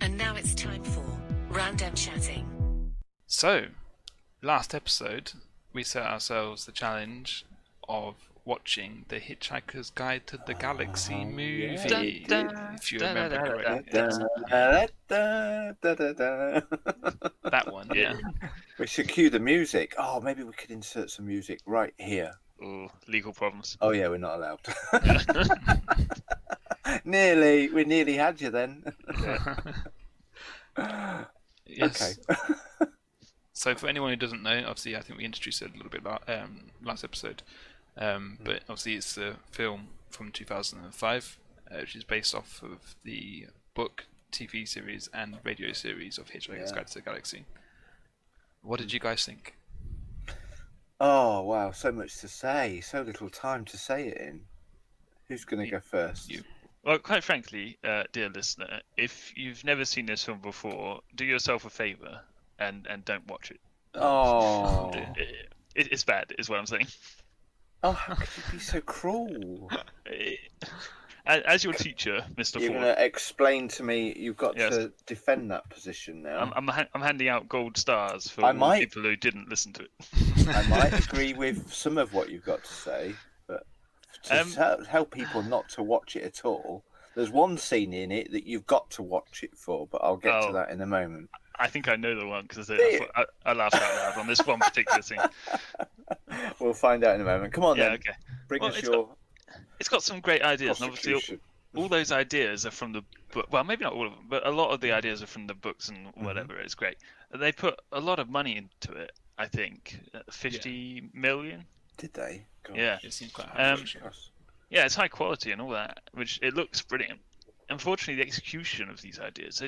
Speaker 5: And now it's time for Random Chatting.
Speaker 1: So, last episode, we set ourselves the challenge of watching the Hitchhiker's Guide to the Galaxy movie.
Speaker 2: Yeah.
Speaker 1: If you remember correctly. That one, yeah.
Speaker 4: We should cue the music. Oh, maybe we could insert some music right here.
Speaker 3: Ooh, legal problems.
Speaker 4: Oh yeah, we're not allowed. We nearly had you then.
Speaker 1: Yes.
Speaker 4: Okay.
Speaker 1: So for anyone who doesn't know, obviously I think we introduced it a little bit last episode, but obviously it's a film from 2005, which is based off of the book, TV series and radio series of Hitchhiker's Guide to the Galaxy. What did you guys think?
Speaker 4: Oh wow, so much to say, so little time to say it in. Who's going to go first?
Speaker 1: You.
Speaker 3: Well, quite frankly, dear listener, if you've never seen this film before, do yourself a favour and don't watch it.
Speaker 4: Oh,
Speaker 3: It's bad, is what I'm saying.
Speaker 4: oh, how could you be so cruel?
Speaker 3: As your teacher, Mr.
Speaker 4: You're
Speaker 3: Ford,
Speaker 4: going to explain to me. You've got
Speaker 3: Yes.
Speaker 4: to defend that position now.
Speaker 3: I'm handing out gold stars for
Speaker 4: I
Speaker 3: all
Speaker 4: might-
Speaker 3: people who didn't listen to it.
Speaker 4: I might agree with some of what you've got to say, but to tell people not to watch it at all, there's one scene in it that you've got to watch it for, but I'll get to that in a moment.
Speaker 3: I think I know the one because
Speaker 4: you?
Speaker 3: I laughed out loud on this one particular scene.
Speaker 4: We'll find out in a moment. Come on,
Speaker 3: Yeah,
Speaker 4: then.
Speaker 3: okay.
Speaker 4: Bring
Speaker 3: Well,
Speaker 4: us
Speaker 3: it's
Speaker 4: your
Speaker 3: It's got some great ideas, and obviously
Speaker 4: prosecution.
Speaker 3: all those ideas are from the book. Well, maybe not all of them, but a lot of the ideas are from the books and whatever. It's great. They put a lot of money into it. I think 50 million.
Speaker 4: Did they? Gosh.
Speaker 3: Yeah.
Speaker 1: It seems quite high.
Speaker 4: Gosh.
Speaker 3: Yeah, it's high quality and all that, which it looks brilliant. Unfortunately, the execution of these ideas,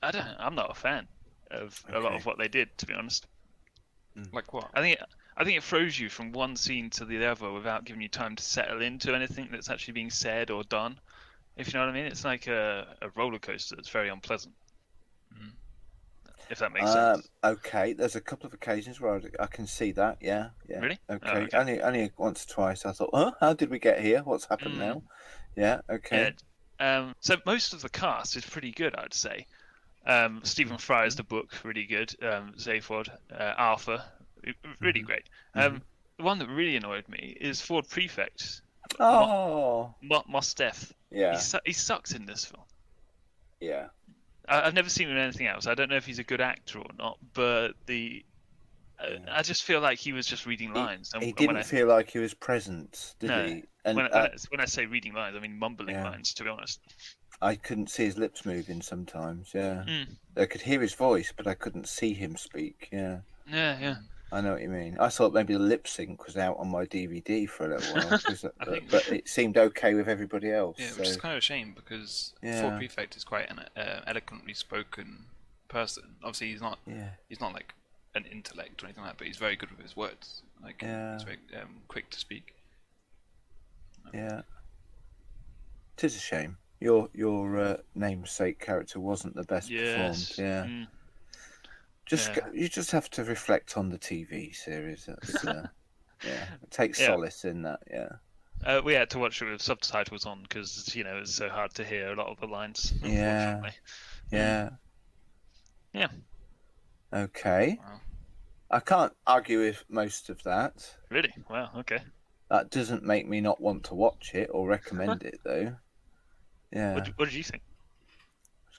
Speaker 3: I'm not a fan of a lot of what they did, to be honest.
Speaker 1: Like what?
Speaker 3: I think it throws you from one scene to the other without giving you time to settle into anything that's actually being said or done. If you know what I mean, it's like a roller coaster. It's very unpleasant. If that makes sense.
Speaker 4: Okay, there's a couple of occasions where I can see that. Yeah.
Speaker 3: Really?
Speaker 4: Okay.
Speaker 3: Oh, okay.
Speaker 4: Only once or twice. I thought, huh? How did we get here? What's happened now? Yeah. Okay.
Speaker 3: Yeah. So most of the cast is pretty good, I'd say. Stephen Fry is the book, really good. Zaphod, Arthur, really great. The one that really annoyed me is Ford Prefect.
Speaker 4: Oh.
Speaker 3: Mosteth.
Speaker 4: Yeah.
Speaker 3: He sucks in this film.
Speaker 4: Yeah.
Speaker 3: I've never seen him in anything else. I don't know if he's a good actor or not, but I just feel like he was just reading lines.
Speaker 4: He didn't feel like he was present, did he? And
Speaker 3: when I say reading lines, I mean mumbling lines, to be honest.
Speaker 4: I couldn't see his lips moving sometimes. Yeah. I could hear his voice, but I couldn't see him speak. Yeah.
Speaker 3: Yeah.
Speaker 4: I know what you mean. I thought maybe the lip sync was out on my DVD for a little while, but it seemed okay with everybody else.
Speaker 1: Yeah, which is kind of a shame because Ford Prefect is quite an eloquently spoken person. Obviously, he's not like an intellect or anything like that, but he's very good with his words. Like he's very quick to speak.
Speaker 4: Yeah, it is a shame. Your namesake character wasn't the best performed. Yeah. You just have to reflect on the TV series. That's, take solace in that. Yeah.
Speaker 3: We had to watch it with subtitles on because it's so hard to hear a lot of the lines.
Speaker 4: Yeah. Yeah.
Speaker 3: Yeah.
Speaker 4: Okay.
Speaker 1: Wow.
Speaker 4: I can't argue with most of that.
Speaker 3: Really? Wow. Okay.
Speaker 4: That doesn't make me not want to watch it or recommend it, though. Yeah.
Speaker 3: What did you think?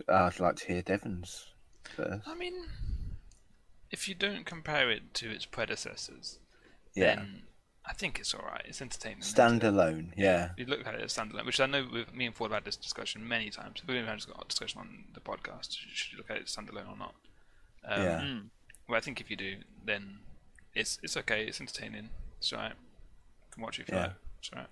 Speaker 4: I'd like to hear Devon's. first.
Speaker 1: I mean, if you don't compare it to its predecessors,
Speaker 4: Yeah.
Speaker 1: then I think it's alright. It's entertaining.
Speaker 4: Standalone, yeah.
Speaker 1: You look at it as standalone, which I know me and Ford have had this discussion many times. We've even had a discussion on the podcast. Should you look at it as standalone or not?
Speaker 4: Yeah.
Speaker 1: Well, I think if you do, then it's okay. It's entertaining. It's alright. You can watch it if you
Speaker 4: Yeah.
Speaker 1: like. It's alright.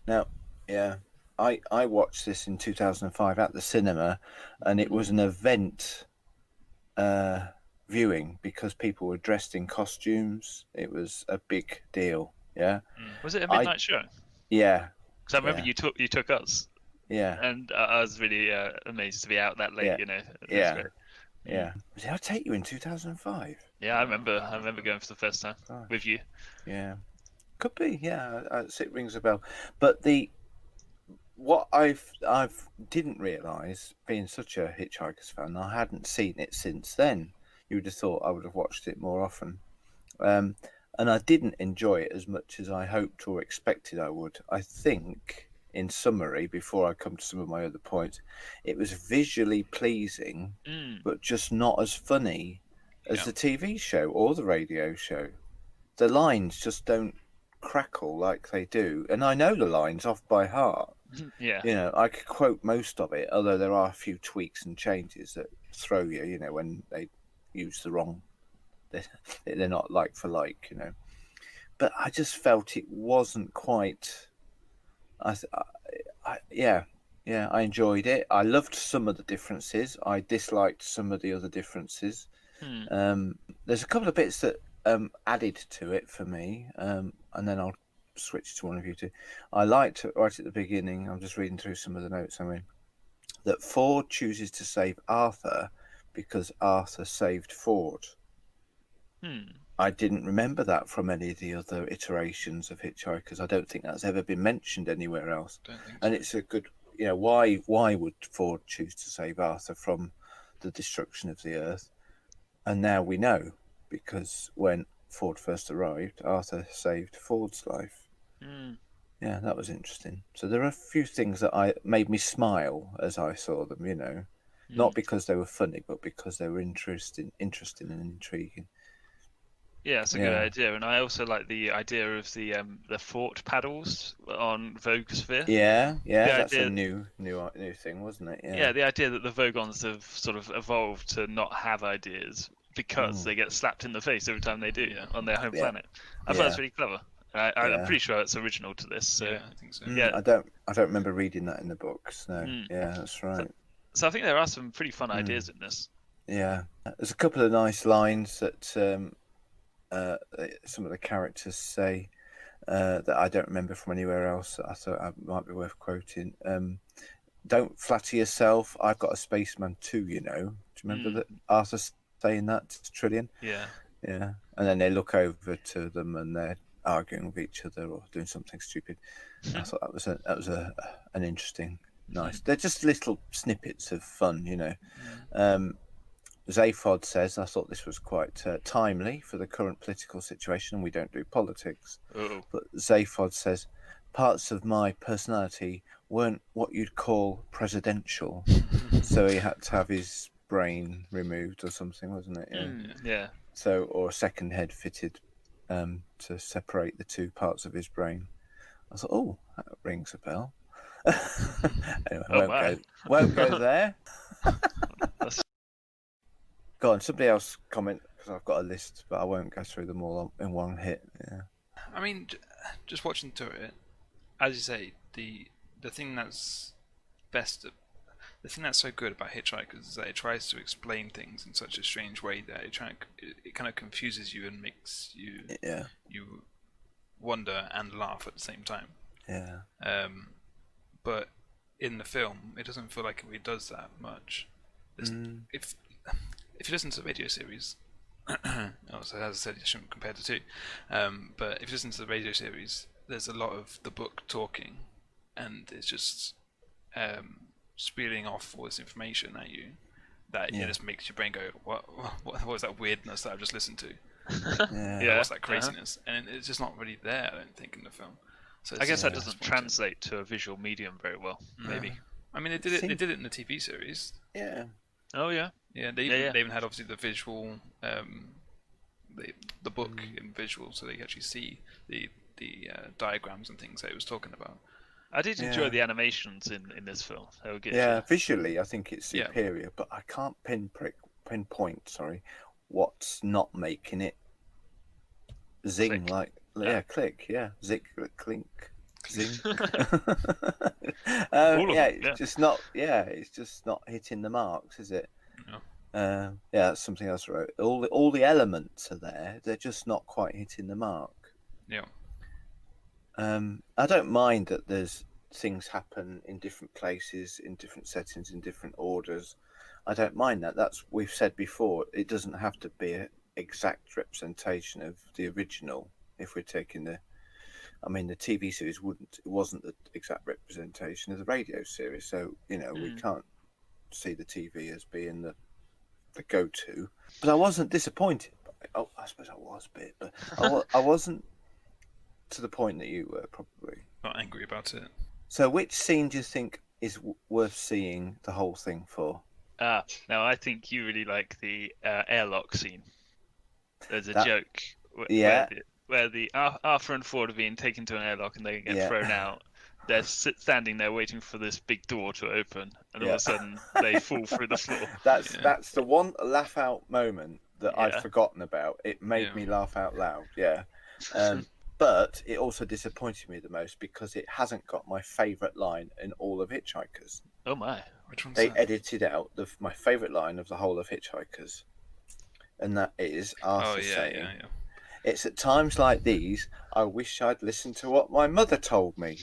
Speaker 4: Now, yeah, I watched this in 2005 at the cinema, and it was an event viewing because people were dressed in costumes. It was a big deal. Yeah.
Speaker 3: Was it a midnight show?
Speaker 4: Yeah.
Speaker 3: Because I remember you took us.
Speaker 4: Yeah.
Speaker 3: And I was really amazed to be out that late.
Speaker 4: Yeah.
Speaker 3: You know.
Speaker 4: Yeah.
Speaker 3: Great.
Speaker 4: Yeah. Did I take you in 2005?
Speaker 3: Yeah, I remember going for the first time with you.
Speaker 4: Yeah. Could be. Yeah. It rings a bell. But what I've didn't realise, being such a Hitchhikers fan, I hadn't seen it since then. You would have thought I would have watched it more often. And I didn't enjoy it as much as I hoped or expected I would. I think, in summary, before I come to some of my other points, it was visually pleasing, but just not as funny as the TV show or the radio show. The lines just don't crackle like they do. And I know the lines off by heart.
Speaker 3: Yeah.
Speaker 4: You know, I could quote most of it, although there are a few tweaks and changes that throw you, you know, when they use the wrong... They're not like for like, you know. But I just felt it wasn't quite... I enjoyed it. I loved some of the differences. I disliked some of the other differences. There's a couple of bits that added to it for me, and then I'll switch to one of you two. I liked right at the beginning, I'm just reading through some of the notes I'm in, that Ford chooses to save Arthur because Arthur saved Ford. I didn't remember that from any of the other iterations of Hitchhikers. I don't think that's ever been mentioned anywhere else.
Speaker 1: Don't think so.
Speaker 4: And it's a good, you know, why would Ford choose to save Arthur from the destruction of the Earth? And now we know, because when Ford first arrived, Arthur saved Ford's life. Yeah, that was interesting. So there are a few things that made me smile as I saw them, you know. Not because they were funny, but because they were interesting and intriguing.
Speaker 3: Yeah, it's a good idea, and I also like the idea of the fort paddles on Vogue Sphere.
Speaker 4: Yeah, that's a new thing, wasn't it?
Speaker 3: Yeah, the idea that the Vogons have sort of evolved to not have ideas because they get slapped in the face every time they do on their home planet. I thought that's really clever. I'm pretty sure it's original to this. So.
Speaker 1: Yeah, I think so.
Speaker 3: Yeah,
Speaker 4: I don't remember reading that in the books. No, yeah, that's right.
Speaker 3: So I think there are some pretty fun ideas in this.
Speaker 4: Yeah, there's a couple of nice lines that some of the characters say that I don't remember from anywhere else. I thought I might be worth quoting. Don't flatter yourself. I've got a spaceman too, you know. Do you remember that Arthur saying that to Trillian?
Speaker 3: Yeah.
Speaker 4: Yeah. And then they look over to them and they're arguing with each other or doing something stupid. I thought that was an interesting, nice. They're just little snippets of fun, you know. Zaphod says, I thought this was quite timely for the current political situation, and we don't do politics. But Zaphod says, parts of my personality weren't what you'd call presidential. So he had to have his brain removed or something, wasn't it?
Speaker 3: Yeah.
Speaker 4: So, or a second head fitted to separate the two parts of his brain. I thought, oh, that rings a bell. Anyway, won't go there. Go on, somebody else comment, because I've got a list, but I won't go through them all in one hit. Yeah.
Speaker 1: I mean, just watching through it, as you say, the thing that's the thing that's so good about Hitchhikers is that it tries to explain things in such a strange way that it kind of confuses you and makes you you wonder and laugh at the same time.
Speaker 4: Yeah.
Speaker 1: But in the film, it doesn't feel like it does that much. If you listen to the radio series, also, as I said, you shouldn't compare the two. But if you listen to the radio series, there's a lot of the book talking, and it's just spewing off all this information at you that it just makes your brain go, what was that weirdness that I've just listened to? What's that craziness? And it's just not really there, I don't think, in the film. So
Speaker 3: I guess that doesn't translate to a visual medium very well, maybe.
Speaker 1: I mean, they did it in the TV series.
Speaker 4: Yeah.
Speaker 3: Oh yeah.
Speaker 1: Yeah, they even had obviously the visual, the book in visual, so they could actually see the diagrams and things that it was talking about.
Speaker 3: I did enjoy the animations in this film. They were good.
Speaker 4: Yeah, visually I think it's superior, but I can't pinpoint. What's not making it zing
Speaker 3: click.
Speaker 4: click, zig, clink, zing. It's just not hitting the marks, is it?
Speaker 1: No.
Speaker 4: That's something else I wrote. All the elements are there, they're just not quite hitting the mark.
Speaker 1: Yeah.
Speaker 4: I don't mind that there's things happen in different places, in different settings, in different orders. I don't mind that. That's we've said before. It doesn't have to be an exact representation of the original. If we're taking the TV series wasn't the exact representation of the radio series. So we can't see the TV as being the go-to. But I wasn't disappointed. I suppose I was a bit, but I wasn't to the point that you were probably.
Speaker 1: Not angry about it.
Speaker 4: So which scene do you think is worth seeing the whole thing for?
Speaker 3: Now I think you really like the airlock scene. There's a joke where the Arthur and Ford are being taken to an airlock and they get thrown out. They're standing there waiting for this big door to open, and all of a sudden they fall through the floor.
Speaker 4: That's the one laugh out moment that I'd forgotten about. It made me laugh out loud. Yeah. But it also disappointed me the most because it hasn't got my favourite line in all of Hitchhikers.
Speaker 3: Oh my!
Speaker 1: Which one's
Speaker 4: they
Speaker 1: that?
Speaker 4: Edited out my favourite line of the whole of Hitchhikers, and that is Arthur saying, "It's at times like these I wish I'd listened to what my mother told me."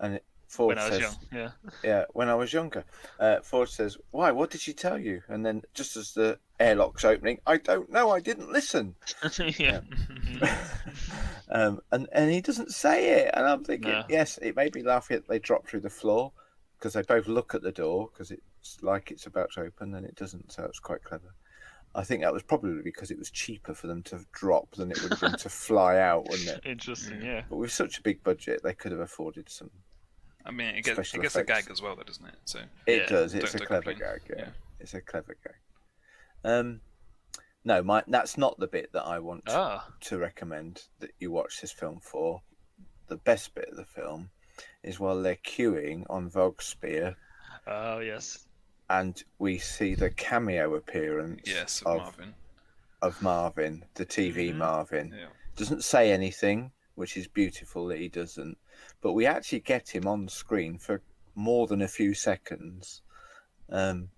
Speaker 4: And Ford says,
Speaker 3: "When I was young,
Speaker 4: when I was younger." Ford says, "Why? What did she tell you?" And then, just as the airlock's opening, "I don't know. I didn't listen." And he doesn't say it, and I'm thinking, yes, it made me laugh. They drop through the floor because they both look at the door because it's like it's about to open, and it doesn't. So it's quite clever. I think that was probably because it was cheaper for them to drop than it would have been to fly out, wouldn't it?
Speaker 3: Interesting, yeah.
Speaker 4: But with such a big budget, they could have afforded some.
Speaker 1: I mean, it gets a gag as well, though, doesn't it? So
Speaker 4: it does. It's a clever gag. Yeah, it's a clever gag. No, that's not the bit that I want to recommend that you watch this film for. The best bit of the film is while they're queuing on Vogspear.
Speaker 3: Oh yes.
Speaker 4: And we see the cameo appearance of Marvin, the TV Marvin. Yeah. Doesn't say anything, which is beautiful that he doesn't. But we actually get him on screen for more than a few seconds. And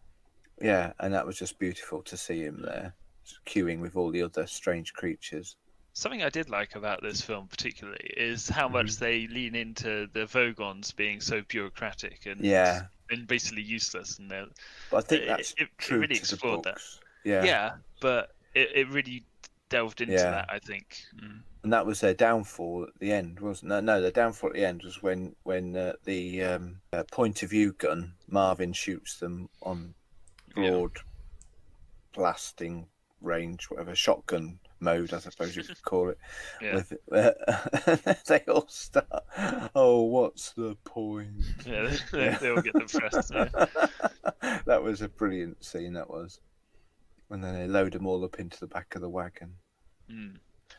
Speaker 4: that was just beautiful to see him there, queuing with all the other strange creatures.
Speaker 3: Something I did like about this film particularly is how much they lean into the Vogons being so bureaucratic and basically useless. And
Speaker 4: but I think that's true
Speaker 3: really
Speaker 4: to
Speaker 3: explored
Speaker 4: the books.
Speaker 3: That. Yeah, but it really delved into that, I think.
Speaker 4: And that was their downfall at the end, wasn't it? No, their downfall at the end was when the point of view gun, Marvin shoots them on broad blasting range, whatever, shotgun mode, I suppose you could call it. They all start, "Oh, what's the point?"
Speaker 3: Yeah, they all get depressed.
Speaker 4: That was a brilliant scene, that was. And then they load them all up into the back of the wagon.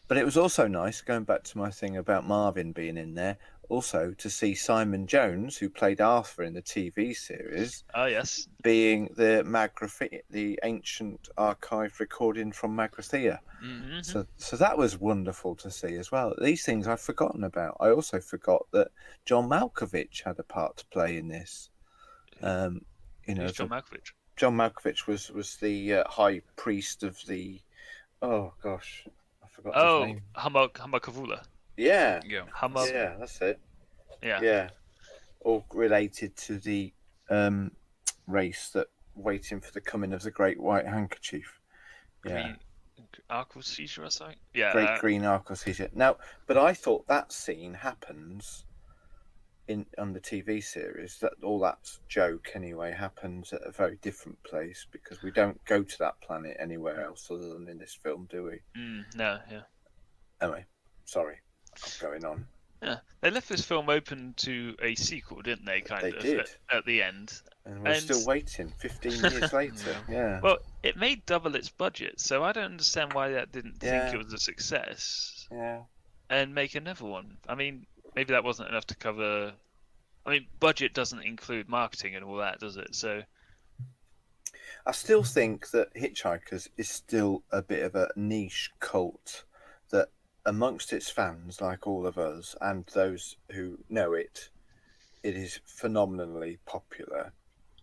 Speaker 4: But it was also nice, going back to my thing about Marvin being in there, also to see Simon Jones, who played Arthur in the TV series, being the ancient archived recording from Magrathea. So that was wonderful to see as well. These things I've forgotten about. I also forgot that John Malkovich had a part to play in this.
Speaker 3: Who's John Malkovich?
Speaker 4: John Malkovich was the high priest of the. Oh gosh, I forgot his name.
Speaker 3: Hamakavula.
Speaker 4: Yeah,
Speaker 3: yeah,
Speaker 4: that's it.
Speaker 3: Yeah,
Speaker 4: all related to the race that waiting for the coming of the Great White Handkerchief.
Speaker 3: Green Arcosisia or something. Yeah,
Speaker 4: Great Green Arcosisia. Now, but I thought that scene happens on the TV series. That all that joke anyway happens at a very different place because we don't go to that planet anywhere else other than in this film, do we?
Speaker 3: No, yeah.
Speaker 4: Anyway, sorry, I'm going on.
Speaker 3: Yeah, they left this film open to a sequel, didn't they? Kind of
Speaker 4: did.
Speaker 3: At the end,
Speaker 4: And we're still waiting 15 years later. Yeah.
Speaker 3: Well, it made double its budget, so I don't understand why that didn't think it was a success.
Speaker 4: Yeah.
Speaker 3: And make another one. I mean, maybe that wasn't enough to cover. I mean, budget doesn't include marketing and all that, does it? So.
Speaker 4: I still think that Hitchhikers is still a bit of a niche cult that amongst its fans, like all of us, and those who know it, it is phenomenally popular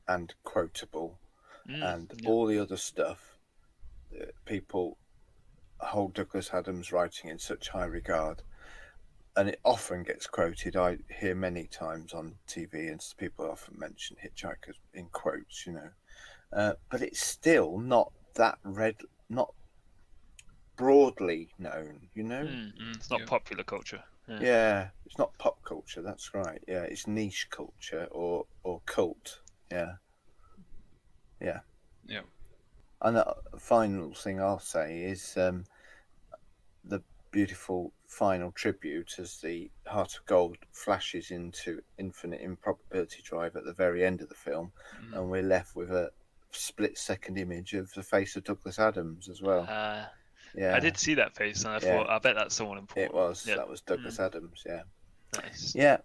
Speaker 4: and quotable. All the other stuff, people hold Douglas Adams' writing in such high regard. And it often gets quoted. I hear many times on TV, and people often mention Hitchhikers in quotes, but it's still not not broadly known,
Speaker 3: It's not popular culture.
Speaker 4: Yeah, it's not pop culture. That's right. Yeah, it's niche culture or cult. Yeah. And the final thing I'll say is the beautiful final tribute as the Heart of Gold flashes into Infinite Improbability Drive at the very end of the film, and we're left with a split-second image of the face of Douglas Adams as well.
Speaker 3: Yeah, I did see that face, and I thought, I bet that's someone important.
Speaker 4: It was. Yeah. That was Douglas Adams. Yeah.
Speaker 3: Nice.
Speaker 4: Yeah,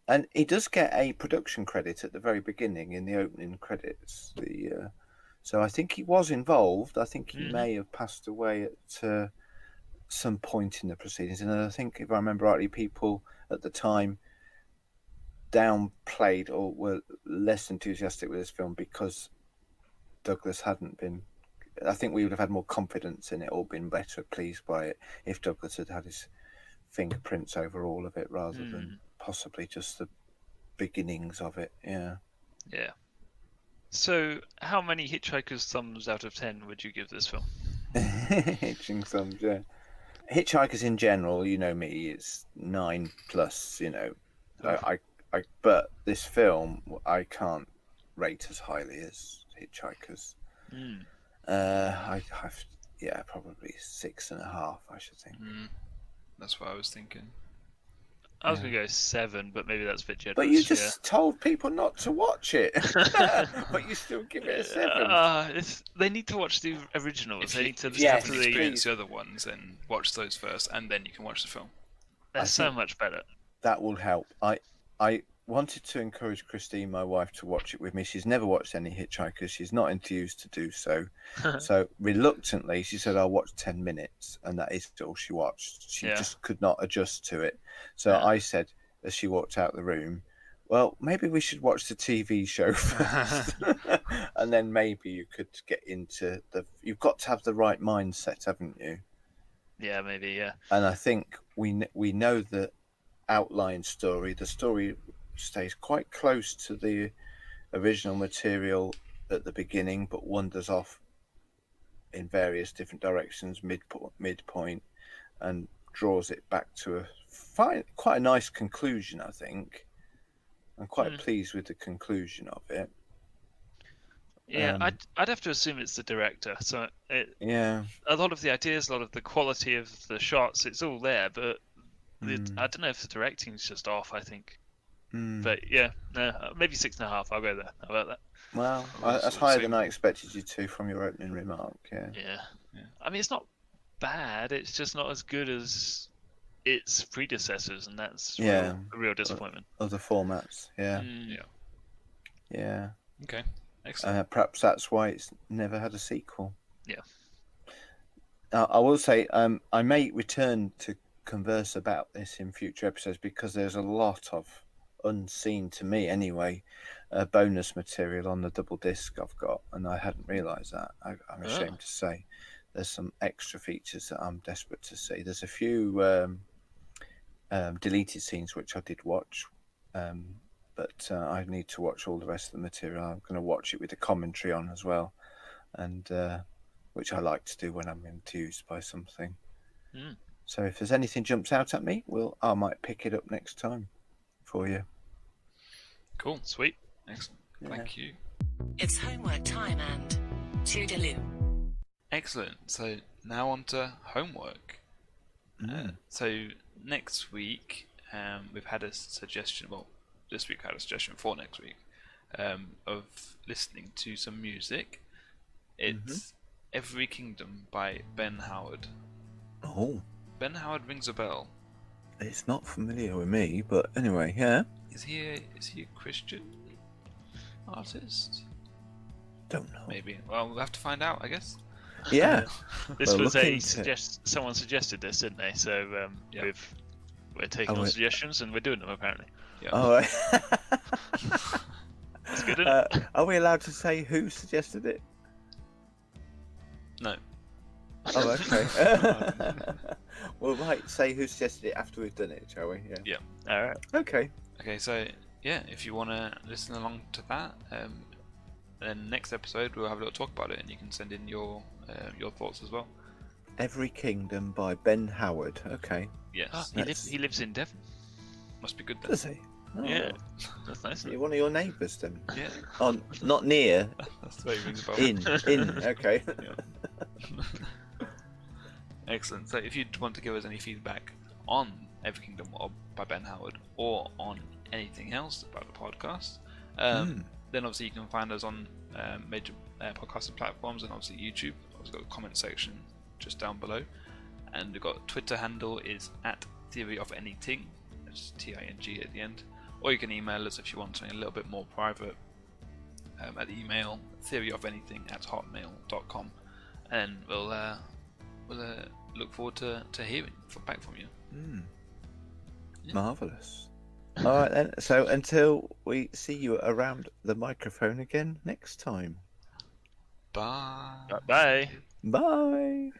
Speaker 4: and he does get a production credit at the very beginning in the opening credits. So I think he was involved. I think he may have passed away at some point in the proceedings, and I think, if I remember rightly, people at the time downplayed or were less enthusiastic with this film because Douglas hadn't been. I think we would have had more confidence in it or been better pleased by it if Douglas had had his fingerprints over all of it rather than possibly just the beginnings of it. Yeah.
Speaker 3: So, how many Hitchhiker's thumbs out of 10 would you give this film?
Speaker 4: Hitching thumbs, yeah. Hitchhikers in general, you know me, it's 9+. But this film I can't rate as highly as Hitchhikers. Probably 6.5. I should think.
Speaker 1: That's what I was thinking.
Speaker 3: I was going to go 7, but maybe that's a bit generous.
Speaker 4: But you just told people not to watch it. But you still give it a 7.
Speaker 3: They need to watch the originals. They need to
Speaker 1: experience the other ones and watch those first, and then you can watch the film.
Speaker 3: They're so much better.
Speaker 4: That will help. I wanted to encourage Christine, my wife, to watch it with me. She's never watched any Hitchhikers. She's not enthused to do so. So reluctantly, she said, I'll watch 10 minutes. And that is all she watched. She just could not adjust to it. So I said, as she walked out the room, well, maybe we should watch the TV show first. And then maybe you could get into you've got to have the right mindset, haven't you?
Speaker 3: Yeah, maybe, yeah.
Speaker 4: And I think we know the outline story. The story stays quite close to the original material at the beginning, but wanders off in various different directions midpoint and draws it back to quite a nice conclusion. I think I'm quite pleased with the conclusion of it.
Speaker 3: Yeah, I'd have to assume it's the director. So a lot of the ideas, a lot of the quality of the shots, it's all there, but I don't know if the directing's just off. I think. But maybe 6.5. I'll go there. How about that?
Speaker 4: Well, that's higher than I expected you to from your opening remark.
Speaker 3: Yeah. I mean, it's not bad. It's just not as good as its predecessors, and that's a real disappointment.
Speaker 4: Other formats, yeah.
Speaker 1: Okay, excellent.
Speaker 4: Perhaps that's why it's never had a sequel.
Speaker 3: Yeah.
Speaker 4: I will say, I may return to converse about this in future episodes because there's a lot of unseen, to me anyway, bonus material on the double disc I've got, and I hadn't realised that. I'm ashamed to say there's some extra features that I'm desperate to see. There's a few deleted scenes which I did watch, but I need to watch all the rest of the material. I'm going to watch it with the commentary on as well, and which I like to do when I'm enthused by something. So if there's anything jumps out at me, I might pick it up next time for you.
Speaker 1: Cool, sweet, excellent. Thank you.
Speaker 5: It's homework time and toodaloo.
Speaker 1: Excellent. So now on to homework. So next week we've had a suggestion. Well, this week I had a suggestion for next week. of listening to some music. It's Every Kingdom by Ben Howard.
Speaker 2: Oh,
Speaker 1: Ben Howard rings a bell.
Speaker 2: it's not familiar with me, but anyway, yeah.
Speaker 1: Is he a Christian artist?
Speaker 2: Don't know.
Speaker 1: Maybe. Well, we'll have to find out, I guess.
Speaker 2: Yeah.
Speaker 3: This
Speaker 2: Well,
Speaker 3: was
Speaker 2: look
Speaker 3: a
Speaker 2: into
Speaker 3: someone suggested this, didn't they? So
Speaker 1: Yeah.
Speaker 3: we're taking on suggestions and we're doing them apparently.
Speaker 1: Yeah.
Speaker 2: All right.
Speaker 3: That's good, isn't it?
Speaker 2: Are we allowed to say who suggested it?
Speaker 1: No.
Speaker 2: Oh, okay. We might say who suggested it after we've done it, shall we? Yeah.
Speaker 3: All right.
Speaker 2: Okay.
Speaker 1: Okay, so yeah, if you want to listen along to that, then next episode we'll have a little talk about it, and you can send in your thoughts as well.
Speaker 2: Every Kingdom by Ben Howard. Okay.
Speaker 1: Yes.
Speaker 3: He lives in Devon.
Speaker 1: Must be good then.
Speaker 2: Does he? Oh.
Speaker 3: Yeah, that's nice.
Speaker 2: You're one of your neighbours then?
Speaker 1: Yeah.
Speaker 2: Oh, not near.
Speaker 1: That's the way it rings a bell.
Speaker 2: In. Okay.
Speaker 1: Excellent. So if you want to give us any feedback on Every Kingdom or by Ben Howard, or on anything else about the podcast, then obviously you can find us on major podcasting platforms, and obviously YouTube. We've got a comment section just down below, and we've got Twitter handle is @theoryofanything. It's TING at the end. Or you can email us if you want something a little bit more private at the email theoryofanything@hotmail.com, and we'll look forward to hearing back from you. Yeah.
Speaker 2: Marvellous. All right then. So until we see you around the microphone again next time.
Speaker 1: Bye.
Speaker 3: Bye.
Speaker 2: Bye.